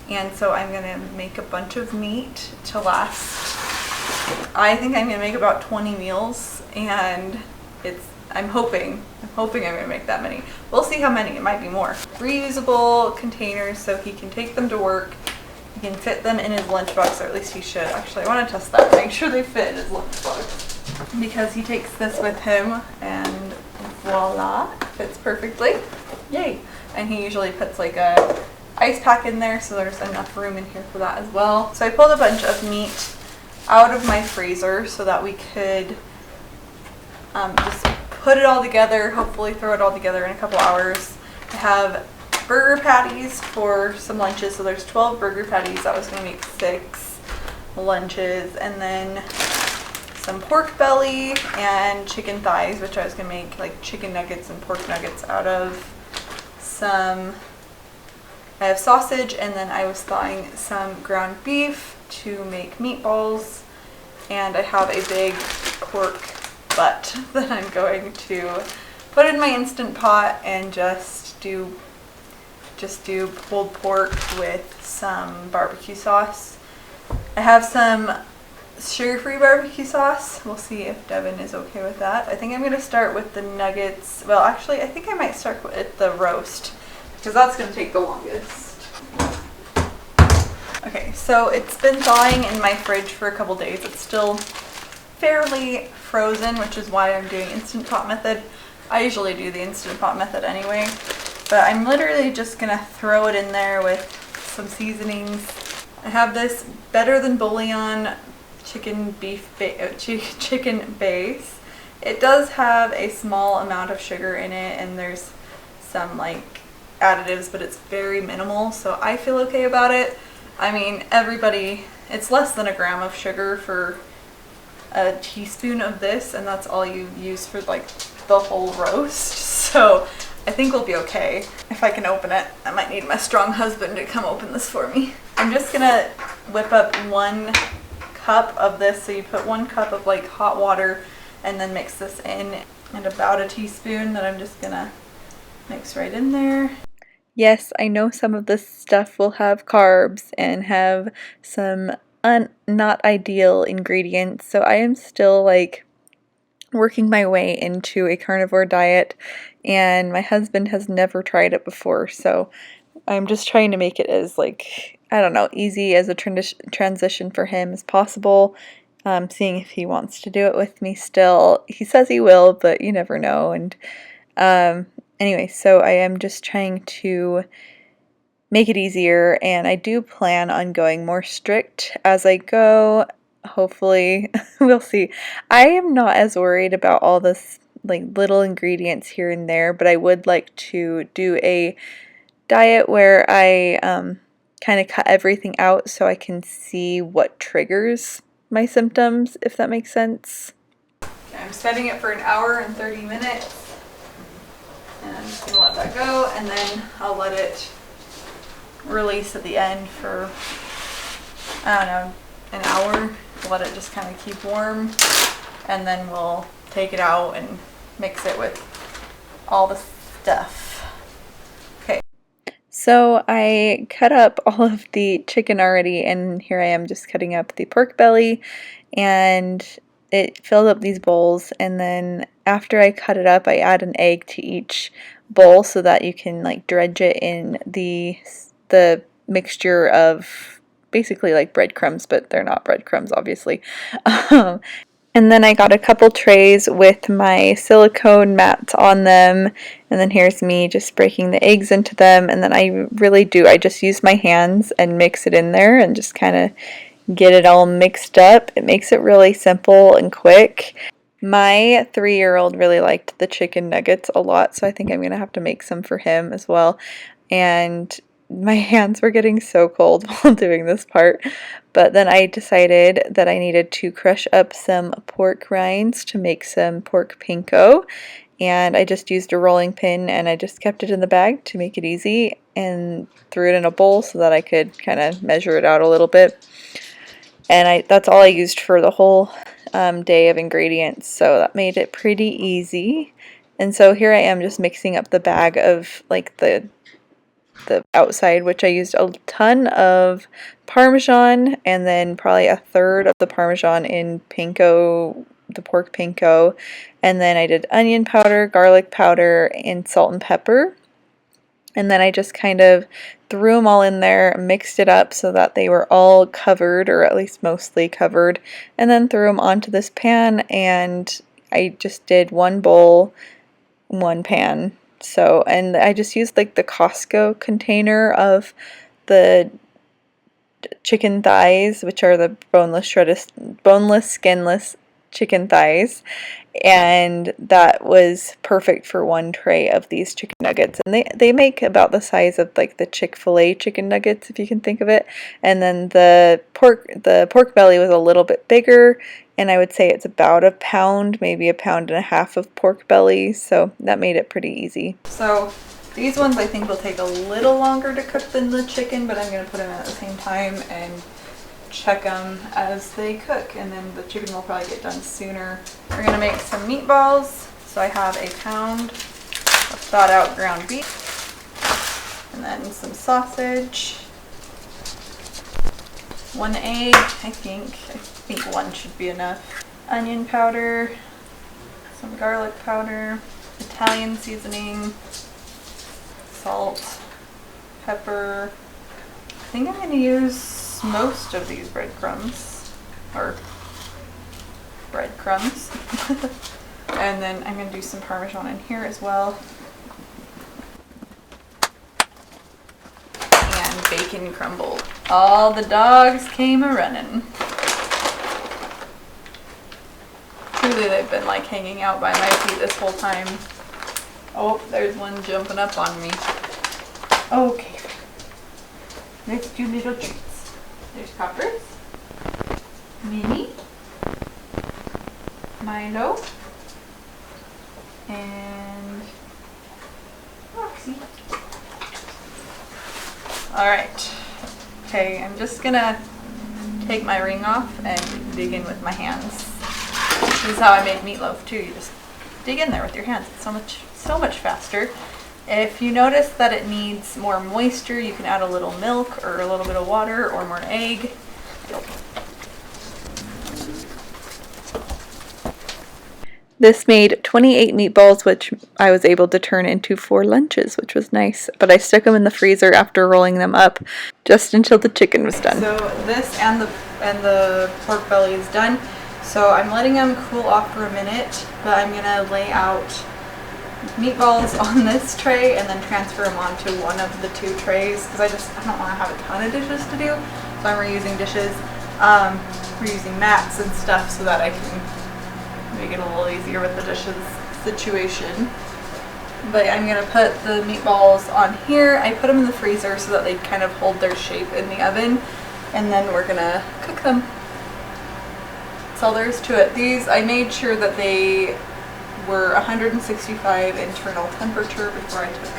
And so I'm gonna make a bunch of meat to last. I think I'm gonna make about 20 meals, and I'm hoping I'm gonna make that many. We'll see how many, it might be more. Reusable containers so he can take them to work. He can fit them in his lunchbox, or at least he should. Actually, I want to test that, make sure they fit in his lunchbox, because he takes this with him, and voila, fits perfectly. Yay! And he usually puts like a ice pack in there, so there's enough room in here for that as well. So I pulled a bunch of meat out of my freezer so that we could just put it all together, hopefully throw it all together in a couple hours. I have burger patties for some lunches, so there's 12 burger patties. That was going to make 6 lunches, and then some pork belly and chicken thighs, which I was going to make like chicken nuggets and pork nuggets out of. I have sausage, and then I was thawing some ground beef to make meatballs, and I have a big pork butt that I'm going to put in my Instant Pot and just do pulled pork with some barbecue sauce. I have some sugar-free barbecue sauce. We'll see if Devin is okay with that. I think I'm going to start with the nuggets. Well, actually, I think I might start with the roast, because that's going to take the longest. Okay, so it's been thawing in my fridge for a couple days. It's still fairly frozen, which is why I'm doing Instant Pot method. I usually do the Instant Pot method anyway, but I'm literally just gonna throw it in there with some seasonings. I have this Better Than Bouillon chicken base. It does have a small amount of sugar in it, and there's some like additives, but it's very minimal, so I feel okay about it. I mean, it's less than a gram of sugar for a teaspoon of this, and that's all you use for like the whole roast. So I think we'll be okay. If I can open it, I might need my strong husband to come open this for me. I'm just gonna whip up 1 cup of this. So you put 1 cup of like hot water and then mix this in, and about a teaspoon that I'm just gonna mix right in there. Yes, I know some of this stuff will have carbs and have some not ideal ingredients, so I am still like working my way into a carnivore diet, and my husband has never tried it before, so I'm just trying to make it as like, I don't know, easy as a transition for him as possible. Seeing if he wants to do it with me still. He says he will, but you never know. And anyway, so I am just trying to make it easier, and I do plan on going more strict as I go. Hopefully, we'll see. I am not as worried about all this like little ingredients here and there, but I would like to do a diet where I kind of cut everything out so I can see what triggers my symptoms, if that makes sense. Okay, I'm setting it for an hour and 30 minutes. And I'm just going to let that go, and then I'll let it release at the end for, I don't know, an hour. Let it just kind of keep warm, and then we'll take it out and mix it with all the stuff. Okay. So I cut up all of the chicken already, and here I am just cutting up the pork belly, and it filled up these bowls, and then after I cut it up, I add an egg to each bowl so that you can like dredge it in the mixture of basically like breadcrumbs, but they're not breadcrumbs, obviously. And then I got a couple trays with my silicone mats on them, and then here's me just breaking the eggs into them, and then I just use my hands and mix it in there and just kind of get it all mixed up. It makes it really simple and quick. My 3-year-old really liked the chicken nuggets a lot, so I think I'm going to have to make some for him as well. And my hands were getting so cold while doing this part, but then I decided that I needed to crush up some pork rinds to make some pork panko, and I just used a rolling pin and I just kept it in the bag to make it easy and threw it in a bowl so that I could kind of measure it out a little bit. And that's all I used for the whole day of ingredients, so that made it pretty easy. And so here I am just mixing up the bag of like the outside, which I used a ton of Parmesan, and then probably a third of the Parmesan in panko, the pork panko, and then I did onion powder, garlic powder, and salt and pepper. And then I just kind of threw them all in there, mixed it up so that they were all covered, or at least mostly covered, and then threw them onto this pan, and I just did 1 bowl, 1 pan. So, and I just used like the Costco container of the chicken thighs, which are the boneless, skinless chicken thighs, and that was perfect for 1 tray of these chicken nuggets. And they make about the size of like the Chick-fil-A chicken nuggets, if you can think of it. And then the pork belly was a little bit bigger, and I would say it's about 1 pound, maybe 1.5 pounds of pork belly, so that made it pretty easy. So these ones I think will take a little longer to cook than the chicken, but I'm going to put them in at the same time and check them as they cook, and then the chicken will probably get done sooner. We're going to make some meatballs. So I have 1 pound of thawed out ground beef, and then some sausage, 1 egg, I think 1 should be enough, onion powder, some garlic powder, Italian seasoning, salt, pepper. I think I'm going to use use most of these breadcrumbs, or breadcrumbs. And then I'm going to do some Parmesan in here as well. And bacon crumble. All the dogs came a-running. Truly, they've been like hanging out by my feet this whole time. Oh, there's one jumping up on me. Okay. Let's do little treats. There's Coppers, Minnie, Milo, and Roxy. Alright. Okay, I'm just gonna take my ring off and dig in with my hands. This is how I make meatloaf too. You just dig in there with your hands. It's so much faster. If you notice that it needs more moisture, you can add a little milk or a little bit of water or more egg. This made 28 meatballs, which I was able to turn into 4 lunches, which was nice. But I stuck them in the freezer after rolling them up just until the chicken was done. So this and the pork belly is done. So I'm letting them cool off for a minute, but I'm gonna lay out meatballs on this tray and then transfer them onto one of the 2 trays because I don't want to have a ton of dishes to do. So I'm reusing dishes, reusing mats and stuff so that I can make it a little easier with the dishes situation. But I'm gonna put the meatballs on here. I put them in the freezer so that they kind of hold their shape in the oven, and then we're gonna cook them. That's all there is to it. These, I made sure that they were 165 internal temperature before I took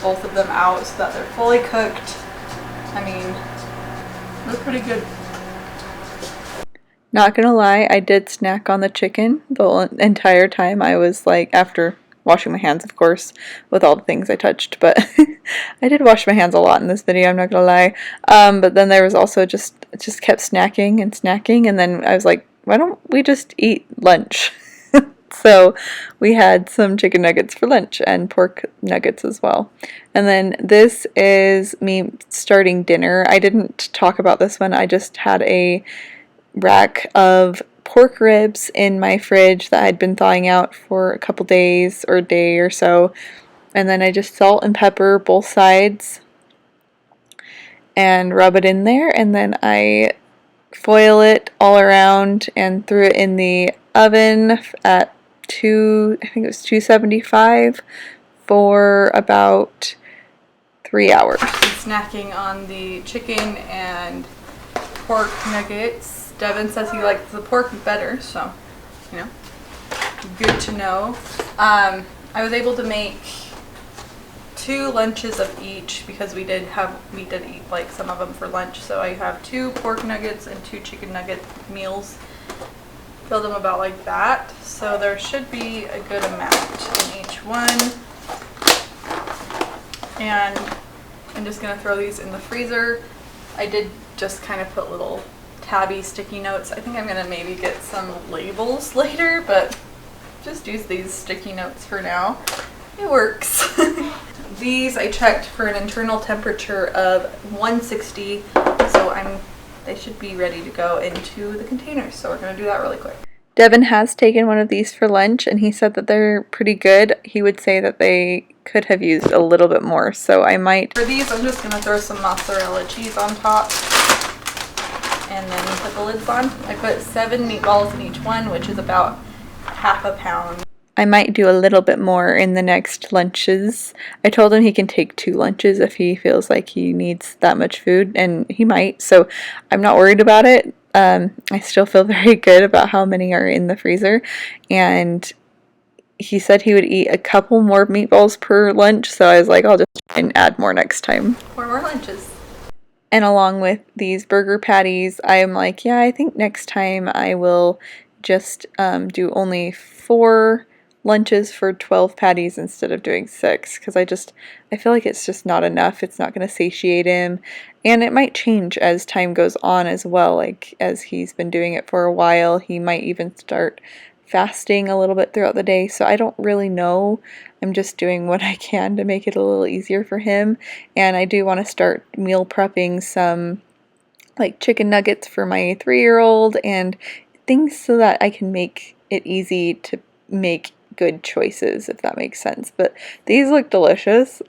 both of them out so that they're fully cooked. I mean, they're pretty good. Not gonna lie, I did snack on the chicken the entire time. I was like, after washing my hands, of course, with all the things I touched, but I did wash my hands a lot in this video, I'm not gonna lie. But then there was also just kept snacking and snacking, and then I was like, why don't we just eat lunch? So we had some chicken nuggets for lunch and pork nuggets as well. And then this is me starting dinner. I didn't talk about this one. I just had a rack of pork ribs in my fridge that I'd been thawing out for a couple days or a day or so. And then I just salt and pepper both sides and rub it in there. And then I foil it all around and threw it in the oven at I think it was 275 for about 3 hours. Snacking on the chicken and pork nuggets. Devin says he likes the pork better, so, you know, good to know. I was able to make 2 lunches of each because we did eat like some of them for lunch. So I have 2 pork nuggets and 2 chicken nugget meals. Fill them about like that. So there should be a good amount in each one. And I'm just gonna throw these in the freezer. I did just kind of put little tabby sticky notes. I think I'm gonna maybe get some labels later, but just use these sticky notes for now. It works. These I checked for an internal temperature of 160, so they should be ready to go into the containers. So we're gonna do that really quick. Devin has taken one of these for lunch and he said that they're pretty good. He would say that they could have used a little bit more, so I might. For these, I'm just gonna throw some mozzarella cheese on top and then put the lids on. I put 7 meatballs in each one, which is about half a pound. I might do a little bit more in the next lunches. I told him he can take 2 lunches if he feels like he needs that much food, and he might, so I'm not worried about it. I still feel very good about how many are in the freezer, and he said he would eat a couple more meatballs per lunch, so I was like, I'll just try and add more next time. 4 more lunches. And along with these burger patties, I'm like, yeah, I think next time I will just do only 4 lunches for 12 patties instead of doing 6, because I feel like it's just not enough. It's not going to satiate him, and it might change as time goes on as well. Like, as he's been doing it for a while, he might even start fasting a little bit throughout the day, so I don't really know. I'm just doing what I can to make it a little easier for him, and I do want to start meal prepping some like chicken nuggets for my 3-year-old and things so that I can make it easy to make good choices, if that makes sense. But these look delicious.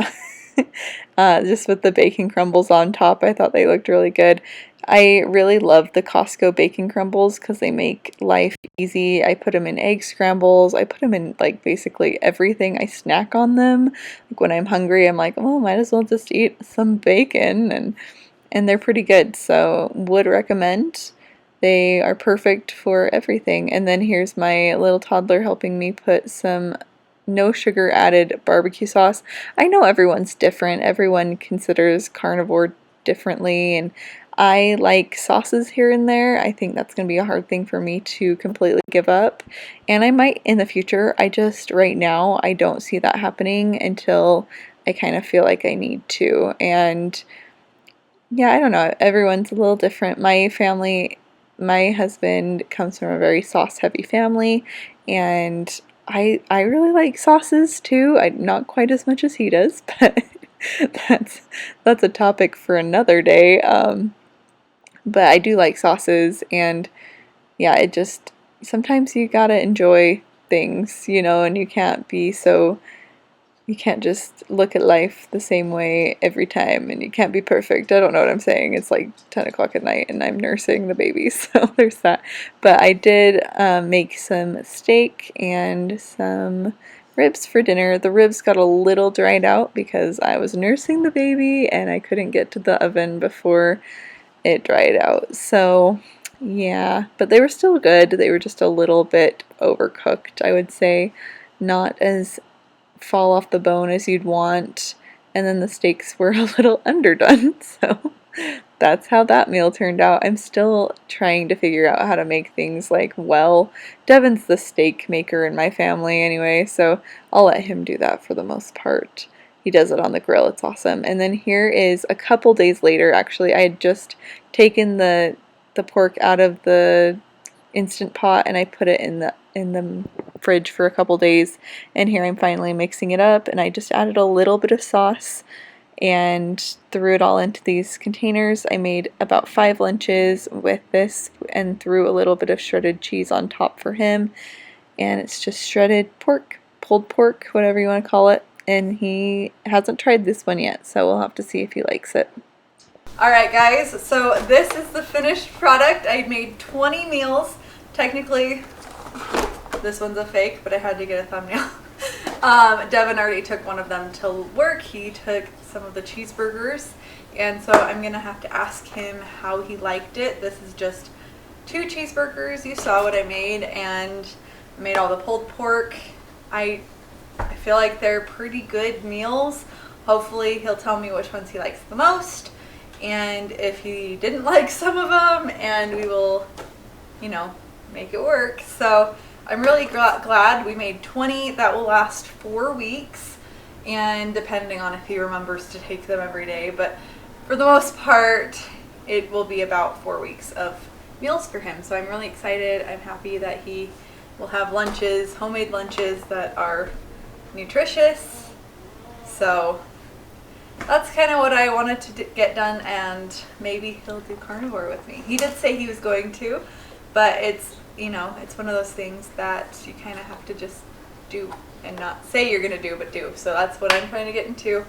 Just with the bacon crumbles on top, I thought they looked really good. I really love the Costco bacon crumbles because they make life easy. I put them in egg scrambles. I put them in like basically everything. I snack on them. Like when I'm hungry, I'm like, oh, might as well just eat some bacon, and they're pretty good. So would recommend. They are perfect for everything. And then here's my little toddler helping me put some no sugar added barbecue sauce. I know everyone's different. Everyone considers carnivore differently, and I like sauces here and there. I think that's going to be a hard thing for me to completely give up. And I might in the future. I just, right now, I don't see that happening until I kind of feel like I need to. And yeah, I don't know. Everyone's a little different. My family, my husband comes from a very sauce-heavy family, and I really like sauces too. Not quite as much as he does, but that's that's a topic for another day. But I do like sauces, and yeah, it just sometimes you gotta enjoy things, and you can't just look at life the same way every time, and you can't be perfect. I don't know what I'm saying. It's like 10 o'clock at night and I'm nursing the baby, so there's that. But I did make some steak and some ribs for dinner. The ribs got a little dried out because I was nursing the baby and I couldn't get to the oven before it dried out. So yeah, but they were still good. They were just a little bit overcooked, I would say. Not as fall off the bone as you'd want, and then the steaks were a little underdone, so that's how that meal turned out. I'm still trying to figure out how to make things like well. Devin's the steak maker in my family anyway, so I'll let him do that for the most part. He does it on the grill. It's awesome. And then here is a couple days later, actually. I had just taken the pork out of the Instant Pot and I put it in the fridge for a couple days, and here I'm finally mixing it up, and I just added a little bit of sauce and threw it all into these containers. I made about 5 lunches with this and threw a little bit of shredded cheese on top for him, and it's just shredded pork, pulled pork, whatever you want to call it, and he hasn't tried this one yet, so we'll have to see if he likes it. Alright guys, so this is the finished product. I made 20 meals. Technically, this one's a fake, but I had to get a thumbnail. Devin already took one of them to work. He took some of the cheeseburgers, and so I'm gonna have to ask him how he liked it. This is just 2 cheeseburgers. You saw what I made, and I made all the pulled pork. I feel like they're pretty good meals. Hopefully he'll tell me which ones he likes the most, and if he didn't like some of them, and we will, make it work. So I'm really glad we made 20. That will last 4 weeks, and depending on if he remembers to take them every day, but for the most part it will be about 4 weeks of meals for him. So I'm really excited. I'm happy that he will have lunches, homemade lunches that are nutritious. So that's kind of what I wanted to get done, and maybe he'll do carnivore with me. He did say he was going to, but it's one of those things that you kind of have to just do and not say you're gonna do, but do. So that's what I'm trying to get into.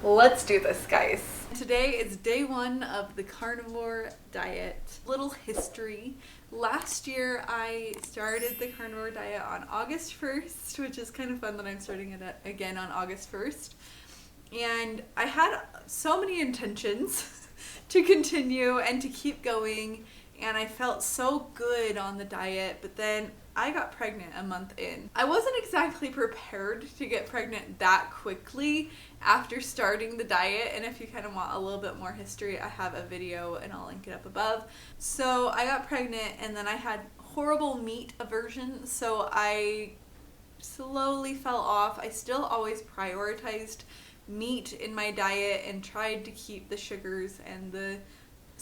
Let's do this, guys. Today is day 1 of the carnivore diet. Little history. Last year I started the carnivore diet on August 1st, which is kind of fun that I'm starting it again on August 1st. And I had so many intentions to continue and to keep going, and I felt so good on the diet, but then I got pregnant a month in. I wasn't exactly prepared to get pregnant that quickly after starting the diet, and if you kind of want a little bit more history, I have a video and I'll link it up above. So I got pregnant, and then I had horrible meat aversion, so I slowly fell off. I still always prioritized meat in my diet and tried to keep the sugars and the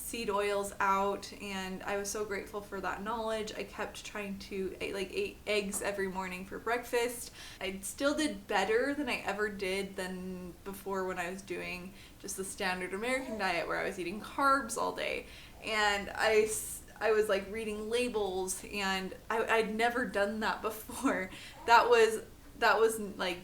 seed oils out, and I was so grateful for that knowledge. I kept trying to eat eggs every morning for breakfast. I still did better than I ever did than before when I was doing just the standard American diet where I was eating carbs all day. And I was like reading labels, and I'd never done that before. That was like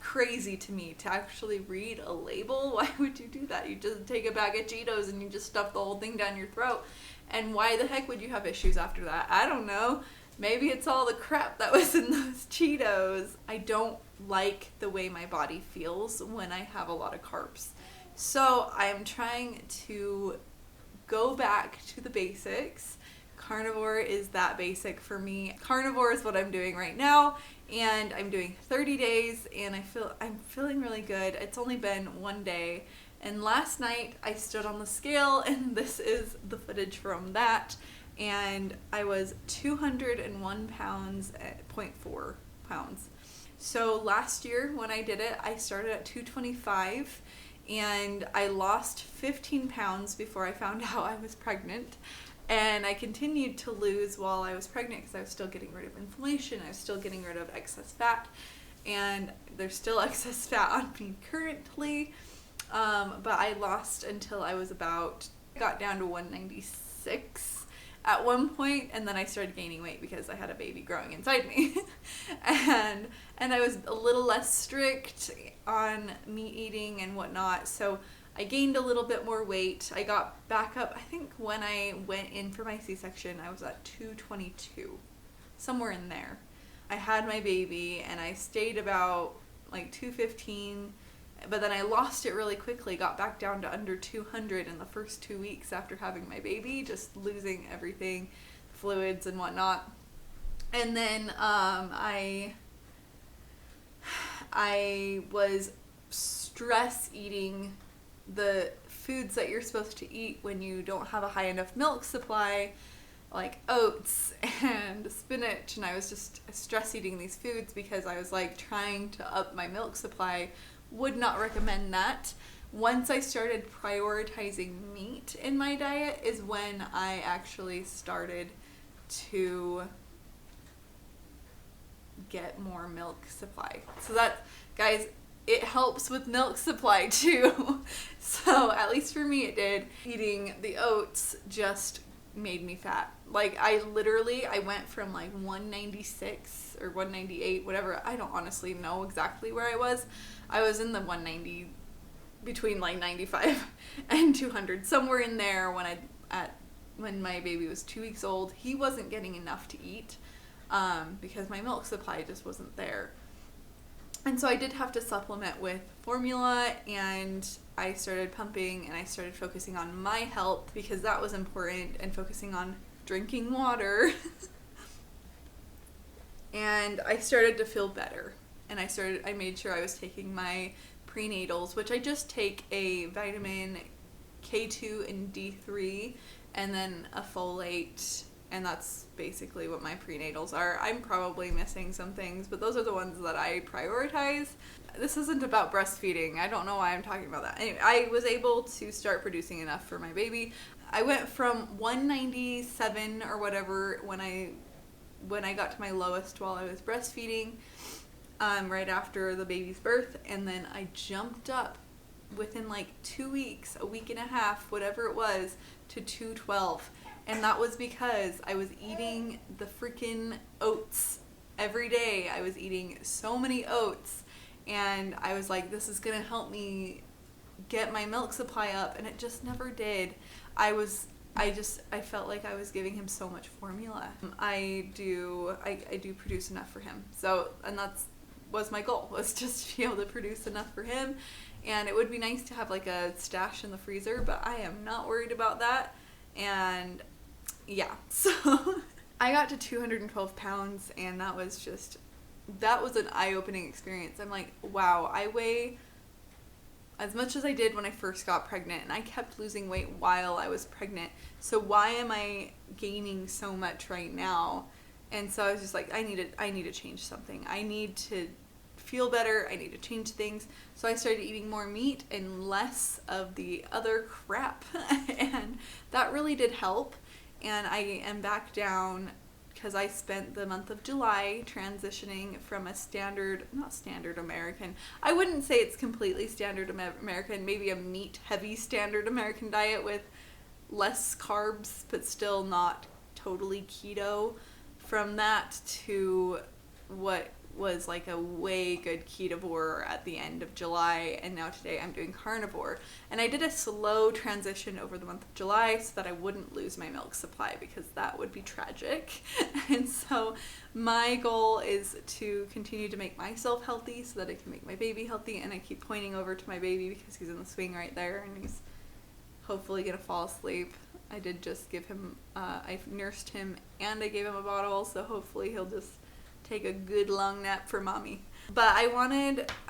crazy to me, to actually read a label. Why would you do that? You just take a bag of Cheetos and you just stuff the whole thing down your throat. And why the heck would you have issues after that? I don't know. Maybe it's all the crap that was in those Cheetos. I don't like the way my body feels when I have a lot of carbs. So I'm trying to go back to the basics. Carnivore is that basic for me. Carnivore is what I'm doing right now, and I'm doing 30 days, and I'm feeling really good. It's only been one day, and last night I stood on the scale, and this is the footage from that, and I was 201 pounds at 0.4 pounds. So last year when I did it, I started at 225, and I lost 15 pounds before I found out I was pregnant. And I continued to lose while I was pregnant because I was still getting rid of inflammation. I was still getting rid of excess fat. And there's still excess fat on me currently. But I lost until I got down to 196 at one point. And then I started gaining weight because I had a baby growing inside me. and I was a little less strict on meat eating and whatnot. So I gained a little bit more weight. I got back up, I think when I went in for my C-section, I was at 222, somewhere in there. I had my baby, and I stayed about like 215, but then I lost it really quickly, got back down to under 200 in the first 2 weeks after having my baby, just losing everything, fluids and whatnot. And then I was stress eating the foods that you're supposed to eat when you don't have a high enough milk supply, like oats and spinach, and I was just stress eating these foods because I was like trying to up my milk supply. Would not recommend that. Once I started prioritizing meat in my diet is when I actually started to get more milk supply. So that, guys, it helps with milk supply too. So at least for me it did. Eating the oats just made me fat. Like I went from like 196 or 198, whatever. I don't honestly know exactly where I was. I was in the 190, between like 95 and 200, somewhere in there when my baby was 2 weeks old. He wasn't getting enough to eat because my milk supply just wasn't there. And so I did have to supplement with formula, and I started pumping, and I started focusing on my health because that was important, and focusing on drinking water. And I started to feel better. And I made sure I was taking my prenatals, which I just take a vitamin K2 and D3 and then a folate, and that's basically what my prenatals are. I'm probably missing some things, but those are the ones that I prioritize. This isn't about breastfeeding. I don't know why I'm talking about that. Anyway, I was able to start producing enough for my baby. I went from 197 or whatever when I got to my lowest while I was breastfeeding, right after the baby's birth, and then I jumped up within like 2 weeks, a week and a half, whatever it was, to 212. And that was because I was eating the freaking oats every day. I was eating so many oats, and I was like, this is going to help me get my milk supply up, and it just never did. I felt like I was giving him so much formula. I do produce enough for him. So, and that's was my goal, was just to be able to produce enough for him. And it would be nice to have like a stash in the freezer, but I am not worried about that. And yeah, so I got to 212 pounds, and that was an eye-opening experience. I'm like, wow, I weigh as much as I did when I first got pregnant, and I kept losing weight while I was pregnant. So why am I gaining so much right now? And so I was just like, I need to change something. I need to feel better. I need to change things. So I started eating more meat and less of the other crap. And that really did help. And I am back down because I spent the month of July transitioning from a not standard American. I wouldn't say it's completely standard American, maybe a meat-heavy standard American diet with less carbs, but still not totally keto. From that to what was like a way good ketovore at the end of July, and now today I'm doing carnivore. And I did a slow transition over the month of July so that I wouldn't lose my milk supply, because that would be tragic. And so my goal is to continue to make myself healthy so that I can make my baby healthy. And I keep pointing over to my baby because he's in the swing right there and he's hopefully gonna fall asleep. I did just give him, I nursed him and I gave him a bottle, so hopefully he'll just take a good long nap for mommy. But I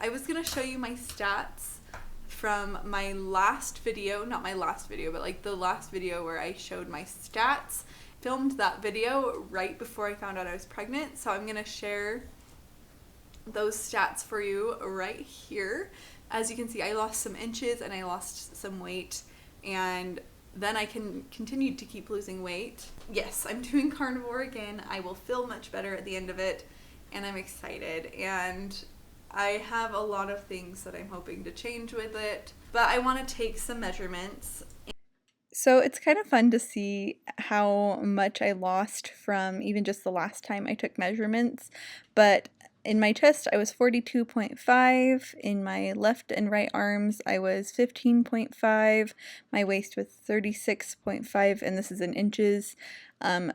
was gonna show you my stats from my last video, not my last video, but like the last video where I showed my stats. Filmed that video right before I found out I was pregnant, so I'm gonna share those stats for you right here. As you can see, I lost some inches and I lost some weight, and then I can continue to keep losing weight. Yes, I'm doing carnivore again. I will feel much better at the end of it, and I'm excited. And I have a lot of things that I'm hoping to change with it, but I want to take some measurements. So it's kind of fun to see how much I lost from even just the last time I took measurements, but in my chest, I was 42.5. In my left and right arms, I was 15.5. My waist was 36.5, and this is in inches.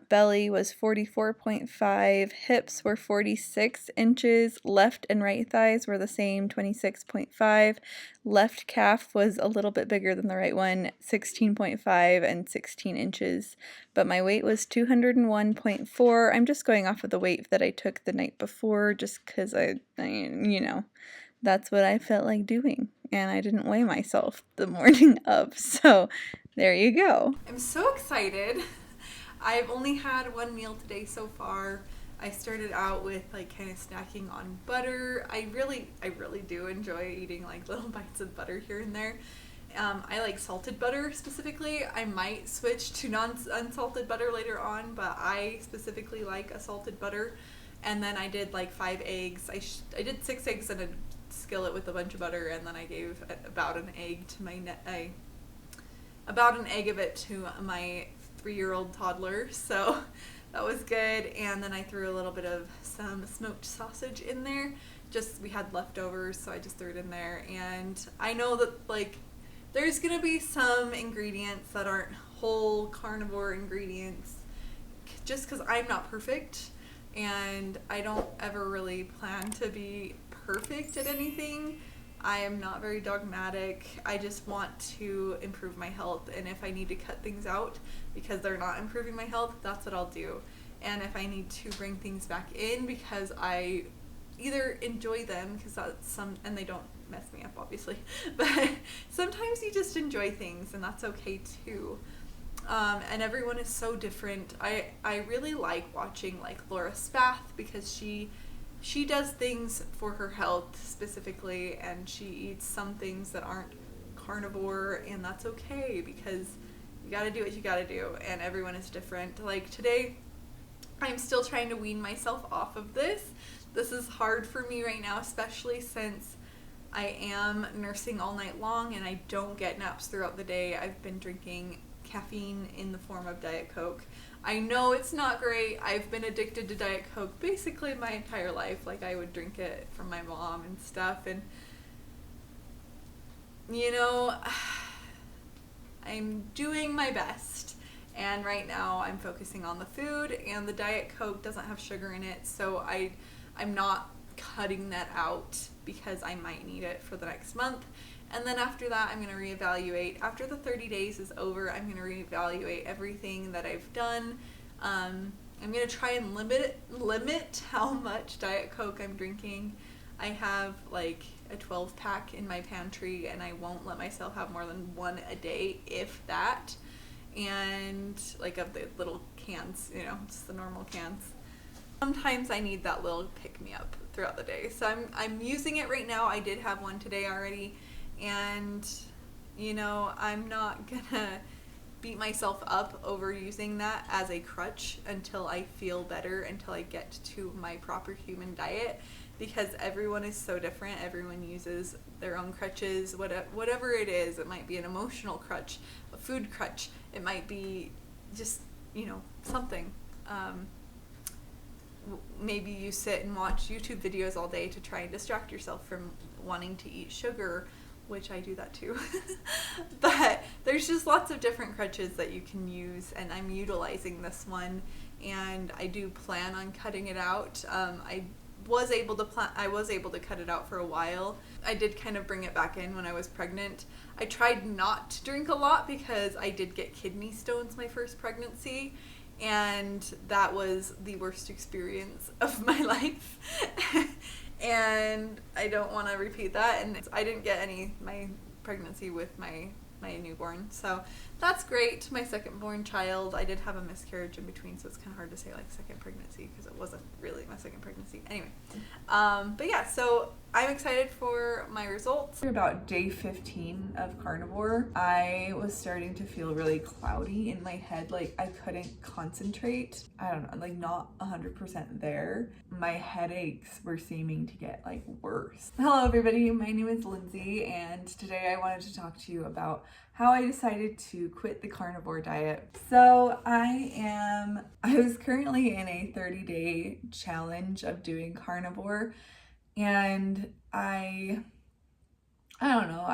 Belly was 44.5. Hips were 46 inches. Left and right thighs were the same, 26.5. Left calf was a little bit bigger than the right one, 16.5 and 16 inches. But my weight was 201.4. I'm just going off of the weight that I took the night before, just because that's what I felt like doing. And I didn't weigh myself the morning of, so there you go. I'm so excited. I've only had one meal today so far. I started out with like kind of snacking on butter. I really do enjoy eating like little bites of butter here and there. I like salted butter specifically. I might switch to unsalted butter later on, but I specifically like a salted butter. And then I did like 5 eggs. I did 6 eggs in a skillet with a bunch of butter, and then I gave about an egg to about an egg of it to my 3-year-old toddler. So that was good. And then I threw a little bit of some smoked sausage in there. We had leftovers, so I just threw it in there. And I know that like there's gonna be some ingredients that aren't whole carnivore ingredients, just because I'm not perfect and I don't ever really plan to be perfect at anything. I am not very dogmatic. I just want to improve my health, and if I need to cut things out because they're not improving my health, that's what I'll do. And if I need to bring things back in because I either enjoy them, because that's and they don't mess me up obviously, but sometimes you just enjoy things and that's okay too. And everyone is so different. I really like watching like Laura Spath, because she does things for her health specifically, and she eats some things that aren't carnivore, and that's okay, because you gotta do what you gotta do, and everyone is different. Like today, I'm still trying to wean myself off of this. This is hard for me right now, especially since I am nursing all night long and I don't get naps throughout the day. I've been drinking caffeine in the form of Diet Coke. I know it's not great. I've been addicted to Diet Coke basically my entire life. Like I would drink it from my mom and stuff, and I'm doing my best. And right now I'm focusing on the food, and the Diet Coke doesn't have sugar in it, so I'm not cutting that out because I might need it for the next month. And then after that, I'm going to reevaluate. After the 30 days is over, I'm going to reevaluate everything that I've done. I'm going to try and limit how much Diet Coke I'm drinking. I have like a 12-pack in my pantry, and I won't let myself have more than one a day, if that. And like of the little cans, just the normal cans. Sometimes I need that little pick-me-up throughout the day. So I'm using it right now. I did have one today already, and you know, I'm not gonna beat myself up over using that as a crutch until I feel better, until I get to my proper human diet, because everyone is so different. Everyone uses their own crutches, whatever it is. It might be an emotional crutch, a food crutch. It might be just, you know, something. Maybe you sit and watch YouTube videos all day to try and distract yourself from wanting to eat sugar, which I do that too. But there's just lots of different crutches that you can use, and I'm utilizing this one, and I do plan on cutting it out. I was able to cut it out for a while. I did kind of bring it back in when I was pregnant. I tried not to drink a lot because I did get kidney stones my first pregnancy, and that was the worst experience of my life. And I don't want to repeat that. And I didn't get my pregnancy with my newborn, so that's great. My second born child, I did have a miscarriage in between, so it's kind of hard to say like second pregnancy because it wasn't really my second pregnancy anyway. But yeah, so I'm excited for my results. About day 15 of Carnivore, I was starting to feel really cloudy in my head, like I couldn't concentrate. I don't know, like not 100% there. My headaches were seeming to get like worse. Hello everybody, my name is Lindsay, and today I wanted to talk to you about how I decided to quit the carnivore diet. So I was currently in a 30-day challenge of doing carnivore, and I don't know,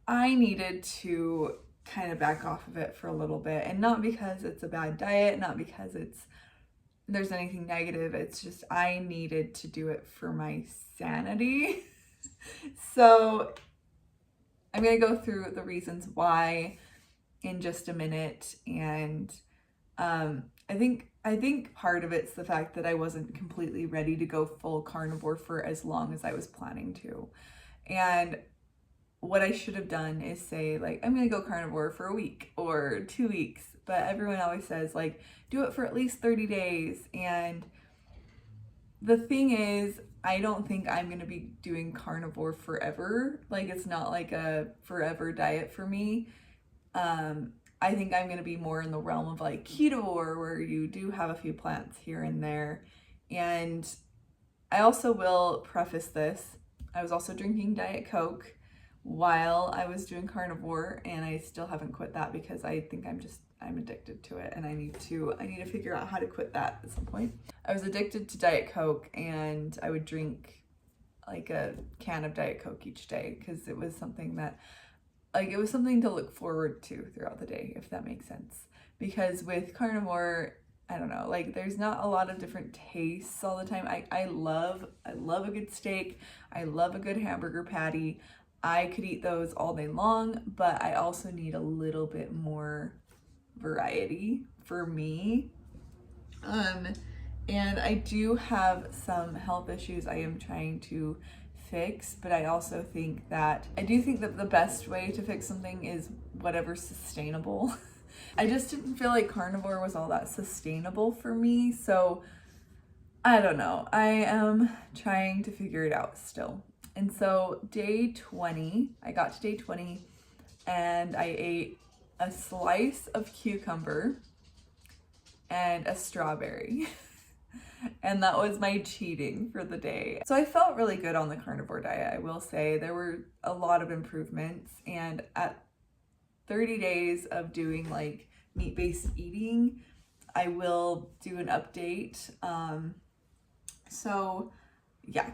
I needed to kind of back off of it for a little bit, and not because it's a bad diet, not because there's anything negative, it's just I needed to do it for my sanity. So I'm going to go through the reasons why in just a minute, and I think part of it's the fact that I wasn't completely ready to go full carnivore for as long as I was planning to. And what I should have done is say like, I'm going to go carnivore for a week or 2 weeks, but everyone always says like, do it for at least 30 days. And the thing is, I don't think I'm going to be doing carnivore forever. Like, it's not like a forever diet for me. I think I'm going to be more in the realm of like keto, where you do have a few plants here and there. And I also will preface this, I was also drinking Diet Coke while I was doing carnivore, and I still haven't quit that because I think I'm addicted to it, and I need to figure out how to quit that at some point. I was addicted to Diet Coke, and I would drink like a can of Diet Coke each day because it was something that, like, it was something to look forward to throughout the day, if that makes sense. Because with carnivore, I don't know, like there's not a lot of different tastes all the time. I love a good steak. I love a good hamburger patty. I could eat those all day long, but I also need a little bit more variety for me. And I do have some health issues I am trying to fix, but I also think that the best way to fix something is whatever's sustainable. I just didn't feel like carnivore was all that sustainable for me, so I don't know. I am trying to figure it out still. And so I got to day 20 and I ate a slice of cucumber and a strawberry. And that was my cheating for the day. So I felt really good on the carnivore diet, I will say. There were a lot of improvements, and at 30 days of doing like meat-based eating, I will do an update. So yeah,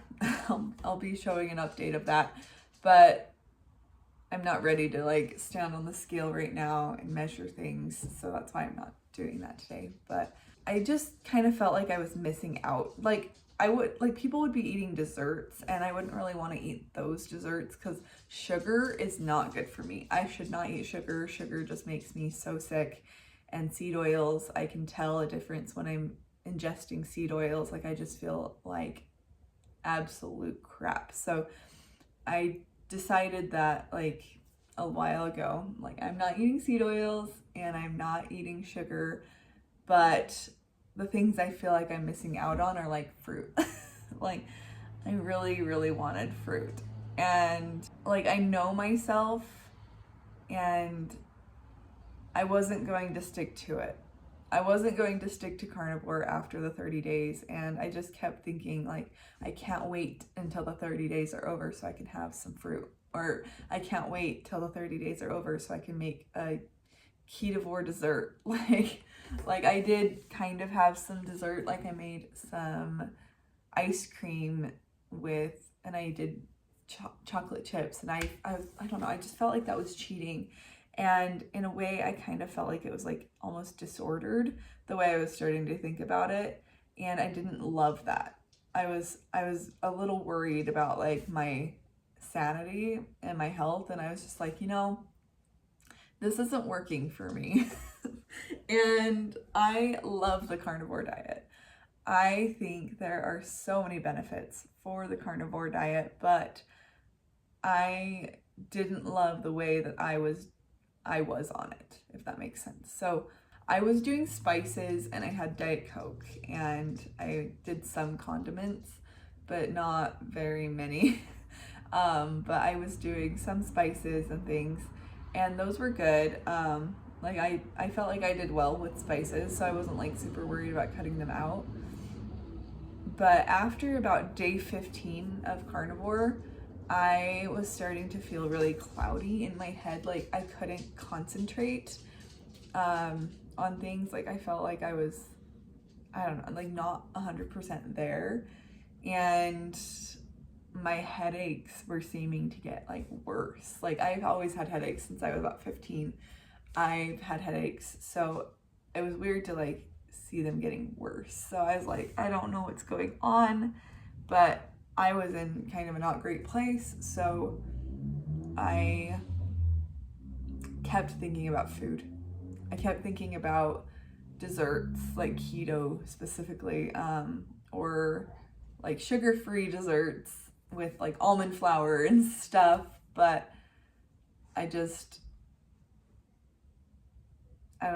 I'll be showing an update of that, but I'm not ready to like stand on the scale right now and measure things, so that's why I'm not doing that today. But I just kind of felt like I was missing out. Like people would be eating desserts, and I wouldn't really want to eat those desserts because sugar is not good for me. I should not eat sugar. Sugar just makes me so sick. And seed oils, I can tell a difference when I'm ingesting seed oils. Like, I just feel like absolute crap. So I decided that like a while ago, like, I'm not eating seed oils and I'm not eating sugar, but the things I feel like I'm missing out on are like fruit. Like, I really, really wanted fruit. And like, I know myself, and I wasn't going to stick to it. I wasn't going to stick to carnivore after the 30 days. And I just kept thinking, like, I can't wait until the 30 days are over so I can have some fruit. Or I can't wait till the 30 days are over so I can make a ketovore dessert. Like I did kind of have some dessert. Like I made some ice cream with, and I did chocolate chips, and I don't know, I just felt like that was cheating. And in a way, I kind of felt like it was like almost disordered the way I was starting to think about it. And I didn't love that. I was a little worried about like my sanity and my health. And I was just like, this isn't working for me. And I love the carnivore diet. I think there are so many benefits for the carnivore diet, but I didn't love the way that I was on it, if that makes sense. So I was doing spices, and I had Diet Coke, and I did some condiments, but not very many. But I was doing some spices and things, and those were good. Like I felt like I did well with spices, so I wasn't like super worried about cutting them out. But after about day 15 of carnivore, I was starting to feel really cloudy in my head. Like I couldn't concentrate on things. Like I felt like I was, I don't know, like not 100% there. And my headaches were seeming to get like worse. Like I've always had headaches since I was about 15. I've had headaches, so it was weird to like see them getting worse. So I was like, I don't know what's going on, but I was in kind of a not great place. So I kept thinking about food. I kept thinking about desserts, like keto specifically, or like sugar-free desserts with like almond flour and stuff. But I don't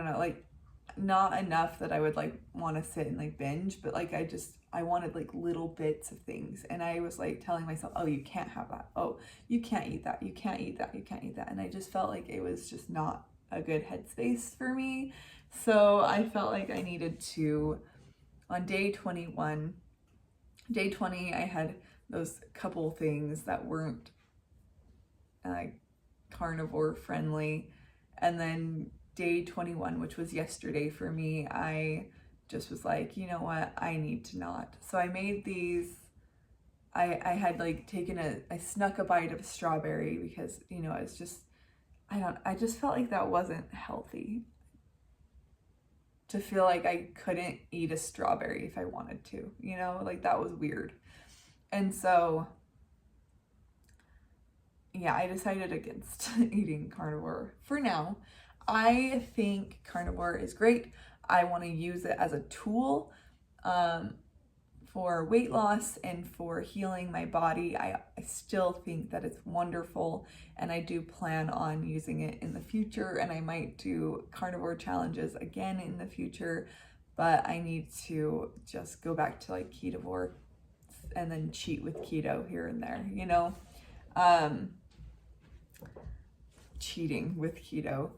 know, like not enough that I would like want to sit and like binge, but like I wanted like little bits of things. And I was like telling myself, oh, you can't have that. Oh, you can't eat that. You can't eat that. You can't eat that. And I just felt like it was just not a good headspace for me. So I felt like I needed to, on day 20, I had those couple things that weren't carnivore friendly. And then day 21, which was yesterday for me, I just was like, you know what, I need to not. So I made these, I had like I snuck a bite of a strawberry because, it's just, I just felt like that wasn't healthy. To feel like I couldn't eat a strawberry if I wanted to, like that was weird. And so, yeah, I decided against eating carnivore for now. I think carnivore is great. I want to use it as a tool for weight loss and for healing my body. I still think that it's wonderful, and I do plan on using it in the future, and I might do carnivore challenges again in the future, but I need to just go back to like ketovore and then cheat with keto here and there, cheating with keto.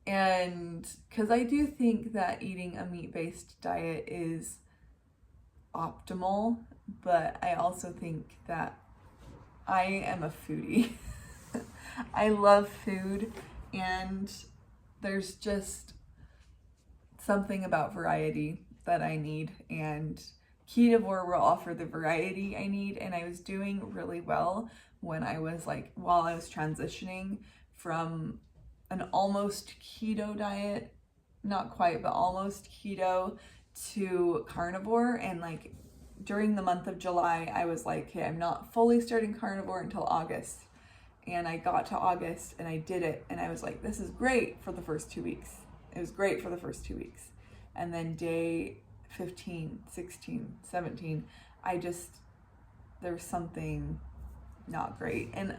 And because I do think that eating a meat-based diet is optimal, but I also think that I am a foodie. I love food, and there's just something about variety that I need, and ketovore will offer the variety I need. And I was doing really well when I was while I was transitioning from an almost keto diet, not quite, but almost keto, to carnivore. And like during the month of July, I was like, okay, I'm not fully starting carnivore until August. And I got to August and I did it, and I was like, this is great for the first 2 weeks. It was great for the first 2 weeks. And then day 15, 16, 17, there was something not great. And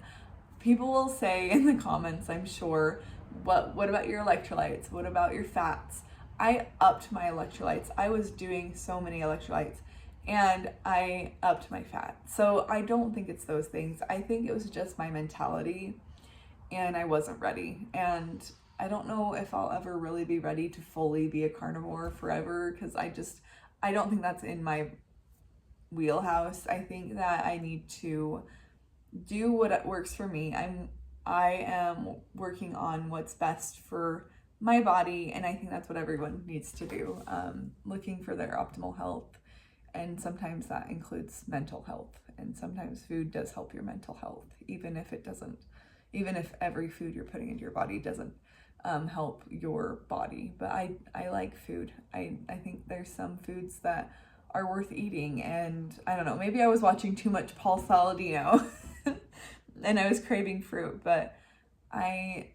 people will say in the comments, I'm sure, what about your electrolytes? What about your fats? I upped my electrolytes. I was doing so many electrolytes, and I upped my fat. So I don't think it's those things. I think it was just my mentality, and I wasn't ready. And I don't know if I'll ever really be ready to fully be a carnivore forever, because I don't think that's in my wheelhouse. I think that I need to do what works for me. I am working on what's best for my body, and I think that's what everyone needs to do. Looking for their optimal health, and sometimes that includes mental health, and sometimes food does help your mental health, even if every food you're putting into your body doesn't help your body. But I like food. I think there's some foods that are worth eating, and I don't know, maybe I was watching too much Paul Saladino and I was craving fruit, but I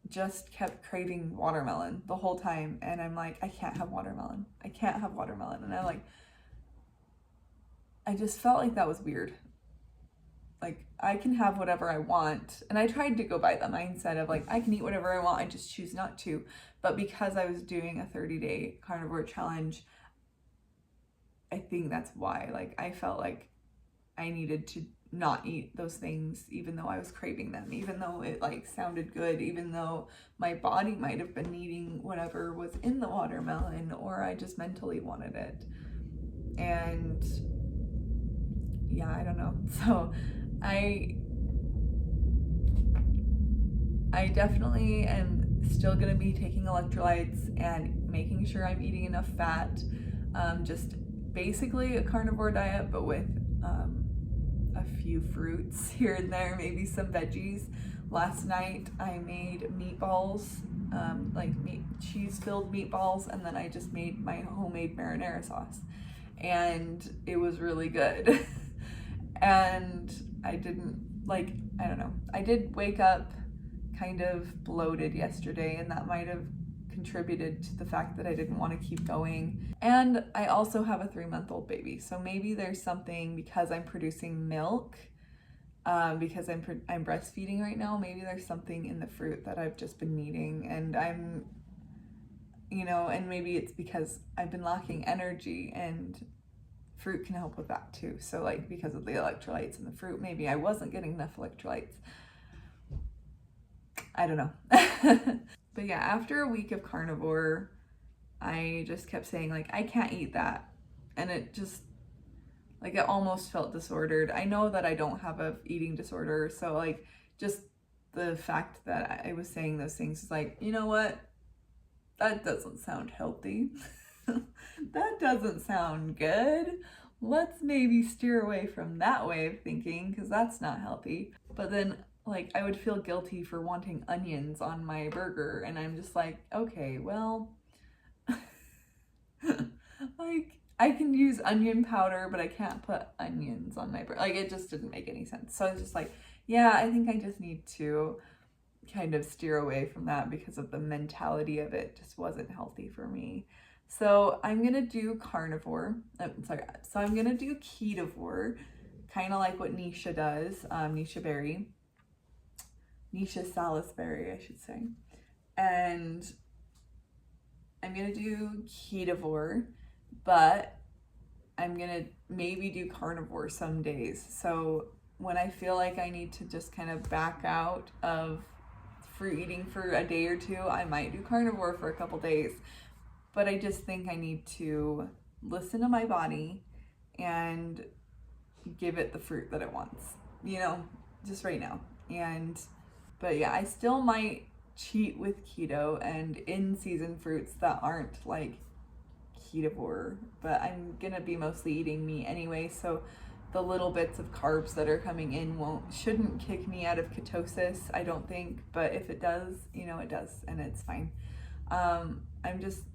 just kept craving watermelon the whole time, and I'm like, I can't have watermelon. And I just felt like that was weird. Like, I can have whatever I want. And I tried to go by the mindset of like, I can eat whatever I want, I just choose not to. But because I was doing a 30-day carnivore challenge, I think that's why. Like, I felt like I needed to not eat those things, even though I was craving them, even though it like sounded good, even though my body might have been needing whatever was in the watermelon, or I just mentally wanted it. And yeah, I don't know. So I definitely am still gonna be taking electrolytes and making sure I'm eating enough fat. Just basically a carnivore diet, but with a few fruits here and there, maybe some veggies. Last night I made meatballs, cheese-filled meatballs, and then I just made my homemade marinara sauce, and it was really good. And I don't know, I did wake up kind of bloated yesterday, and that might have contributed to the fact that I didn't want to keep going. And I also have a 3-month-old baby, so maybe there's something, because I'm producing milk, because I'm breastfeeding right now, maybe there's something in the fruit that I've just been needing, and and maybe it's because I've been lacking energy, and fruit can help with that too. So like, because of the electrolytes in the fruit, maybe I wasn't getting enough electrolytes. I don't know. But yeah, after a week of carnivore, I just kept saying like, I can't eat that. And it just, like, it almost felt disordered. I know that I don't have a eating disorder. So like, just the fact that I was saying those things is like, you know what? That doesn't sound healthy. That doesn't sound good. Let's maybe steer away from that way of thinking, because that's not healthy. But then like, I would feel guilty for wanting onions on my burger, and I'm just like, okay, well, like, I can use onion powder, but I can't put onions on my burger. Like, it just didn't make any sense. So I was just like, yeah, I think I just need to kind of steer away from that, because of the mentality of it just wasn't healthy for me. So I'm gonna do carnivore. So I'm gonna do ketovore, kind of like what Nisha does, Nisha Salisbury, I should say. And I'm gonna do ketovore, but I'm gonna maybe do carnivore some days. So when I feel like I need to just kind of back out of fruit eating for a day or two, I might do carnivore for a couple days. But I just think I need to listen to my body and give it the fruit that it wants, just right now. But yeah, I still might cheat with keto and in-season fruits that aren't like ketovore, but I'm gonna be mostly eating meat anyway, so the little bits of carbs that are coming in shouldn't kick me out of ketosis, I don't think. But if it does, it does, and it's fine.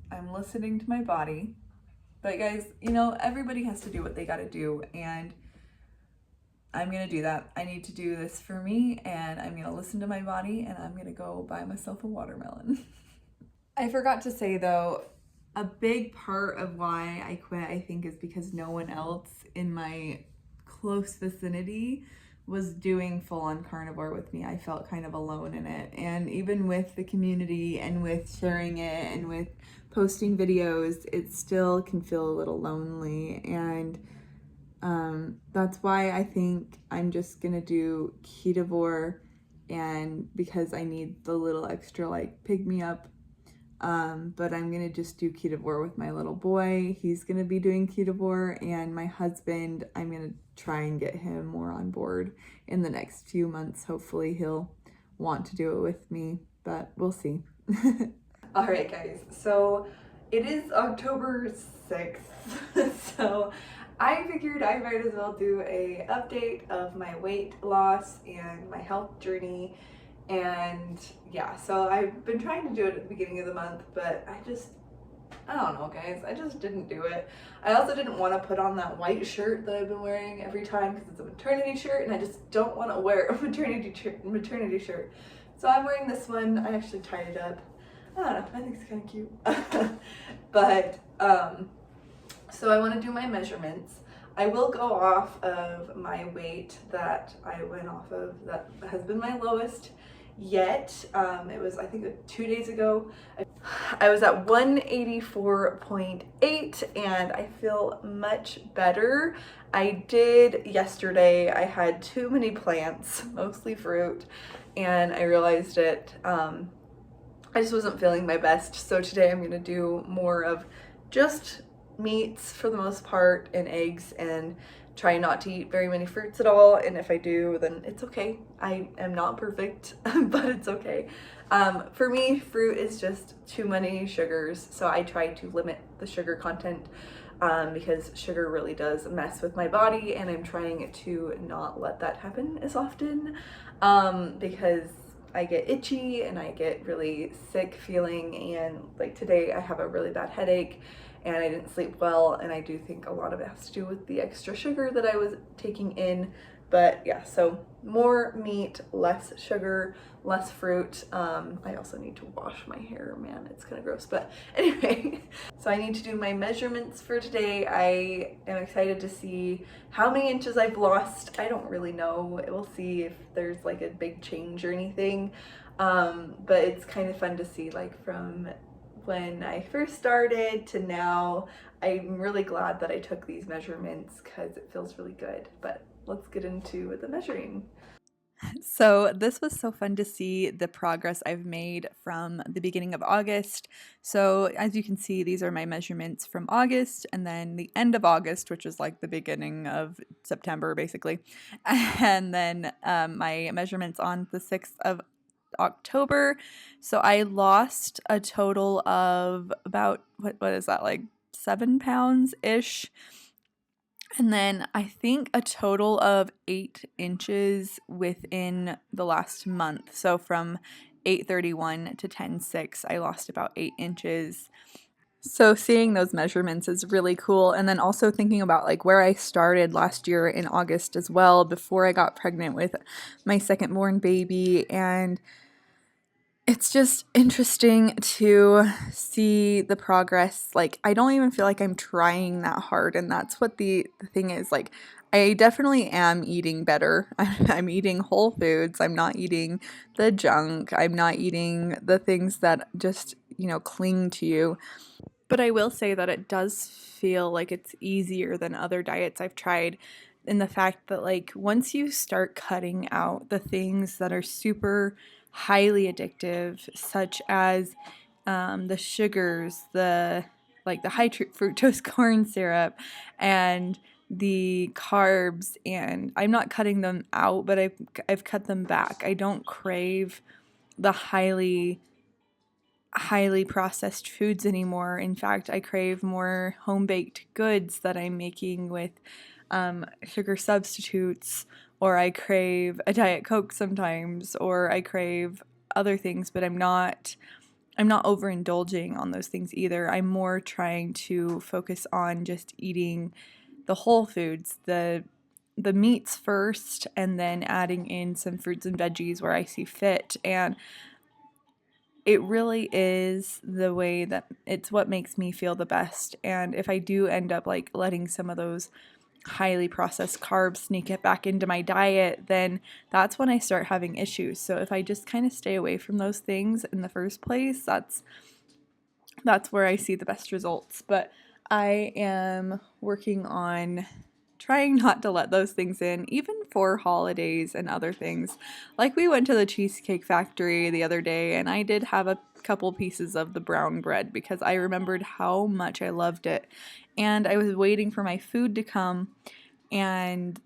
I'm listening to my body. But guys, everybody has to do what they gotta do, and I'm gonna do that. I need to do this for me, and I'm gonna listen to my body, and I'm gonna go buy myself a watermelon. I forgot to say though, a big part of why I quit, I think, is because no one else in my close vicinity was doing full-on carnivore with me, I felt kind of alone in it. And even with the community and with sharing it and with posting videos, it still can feel a little lonely. And that's why I think I'm just gonna do ketovore, and because I need the little extra like pick me up. But I'm gonna just do ketovore with my little boy. He's gonna be doing ketovore, and my husband, I'm gonna try and get him more on board in the next few months. Hopefully he'll want to do it with me, but we'll see. All right, guys, so it is October 6th, so I figured I might as well do a update of my weight loss and my health journey. And yeah, so I've been trying to do it at the beginning of the month, but I don't know, guys, I just didn't do it. I also didn't want to put on that white shirt that I've been wearing every time because it's a maternity shirt, and I just don't want to wear a maternity shirt. So I'm wearing this one. I actually tied it up. I don't know, I think it's kind of cute. But so I want to do my measurements. I will go off of my weight that I went off of that has been my lowest yet. It was, I think, 2 days ago. I was at 184.8 and I feel much better. I did yesterday, I had too many plants, mostly fruit, and I realized it. I just wasn't feeling my best. So today I'm gonna do more of just meats for the most part and eggs, and try not to eat very many fruits at all. And if I do, then it's okay. I am not perfect, but it's okay. For me, fruit is just too many sugars, so I try to limit the sugar content because sugar really does mess with my body, and I'm trying to not let that happen as often because I get itchy and I get really sick feeling, and like today I have a really bad headache and I didn't sleep well, and I do think a lot of it has to do with the extra sugar that I was taking in. But yeah, so more meat, less sugar, less fruit. I also need to wash my hair, man, it's kind of gross, but anyway. So I need to do my measurements for today. I am excited to see how many inches I've lost. I don't really know. We'll see if there's like a big change or anything. But it's kind of fun to see, like, from when I first started to now. I'm really glad that I took these measurements because it feels really good. But let's get into the measuring. So this was so fun to see the progress I've made from the beginning of August. So as you can see, these are my measurements from August, and then the end of August, which is like the beginning of September basically, and then my measurements on the 6th of October. So I lost a total of about, what is that, like 7 pounds ish. And then I think a total of 8 inches within the last month. So from 8:31 to 10:06, I lost about 8 inches. So seeing those measurements is really cool. And then also thinking about like where I started last year in August as well, before I got pregnant with my second born baby. And it's just interesting to see the progress. Like, I don't even feel like I'm trying that hard, and that's what the thing is. Like, I definitely am eating better. I'm eating whole foods. I'm not eating the junk. I'm not eating the things that just, cling to you. But I will say that it does feel like it's easier than other diets I've tried, in the fact that, like, once you start cutting out the things that are super highly addictive, such as the sugars, the high fructose corn syrup, and the carbs, and I'm not cutting them out, but I've cut them back. I don't crave the highly processed foods anymore. In fact, I crave more home baked goods that I'm making with sugar substitutes, or I crave a Diet Coke sometimes, or I crave other things, but I'm not overindulging on those things either. I'm more trying to focus on just eating the whole foods, the meats first, and then adding in some fruits and veggies where I see fit. And it really is the way that it's what makes me feel the best. And if I do end up like letting some of those highly processed carbs sneak it back into my diet, then that's when I start having issues. So if I just kind of stay away from those things in the first place, that's where I see the best results. But I am working on trying not to let those things in, even for holidays and other things. Like we went to the Cheesecake Factory the other day and I did have a couple pieces of the brown bread because I remembered how much I loved it. And I was waiting for my food to come and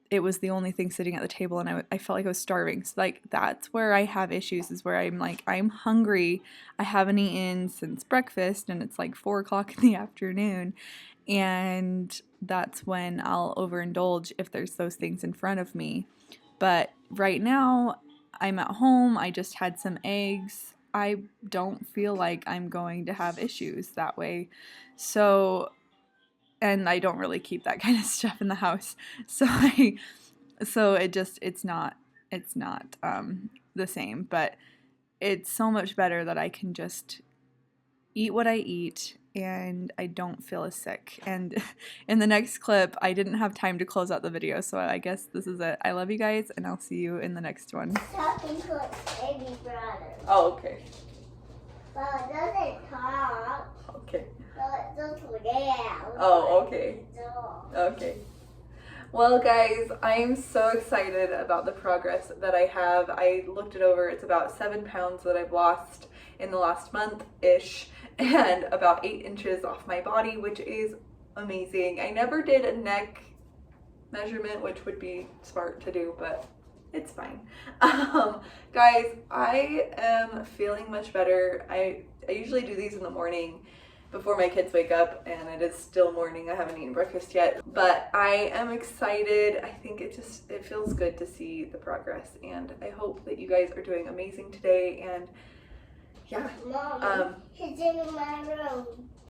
it was the only thing sitting at the table and I felt like I was starving. So like that's where I have issues, is where I'm like, I'm hungry. I haven't eaten since breakfast and it's like 4 o'clock in the afternoon. And that's when I'll overindulge if there's those things in front of me. But right now I'm at home. I just had some eggs. I don't feel like I'm going to have issues that way. So, and I don't really keep that kind of stuff in the house. So it's not the same, but it's so much better that I can just eat what I eat and I don't feel as sick. And in the next clip, I didn't have time to close out the video, so I guess this is it. I love you guys, and I'll see you in the next one. Talking to its baby brother. Oh, okay. But it doesn't talk. Okay. So it just yells. Oh, okay. So. Okay. Well, guys, I'm so excited about the progress that I have. I looked it over. It's about 7 pounds that I've lost in the last month-ish, and about 8 inches off my body, which is amazing. I never did a neck measurement, which would be smart to do, but it's fine. Guys, I am feeling much better. I usually do these in the morning before my kids wake up, and it is still morning. I haven't eaten breakfast yet, but I am excited. I think it feels good to see the progress, and I hope that you guys are doing amazing today. And yeah, Mom, he's in my room.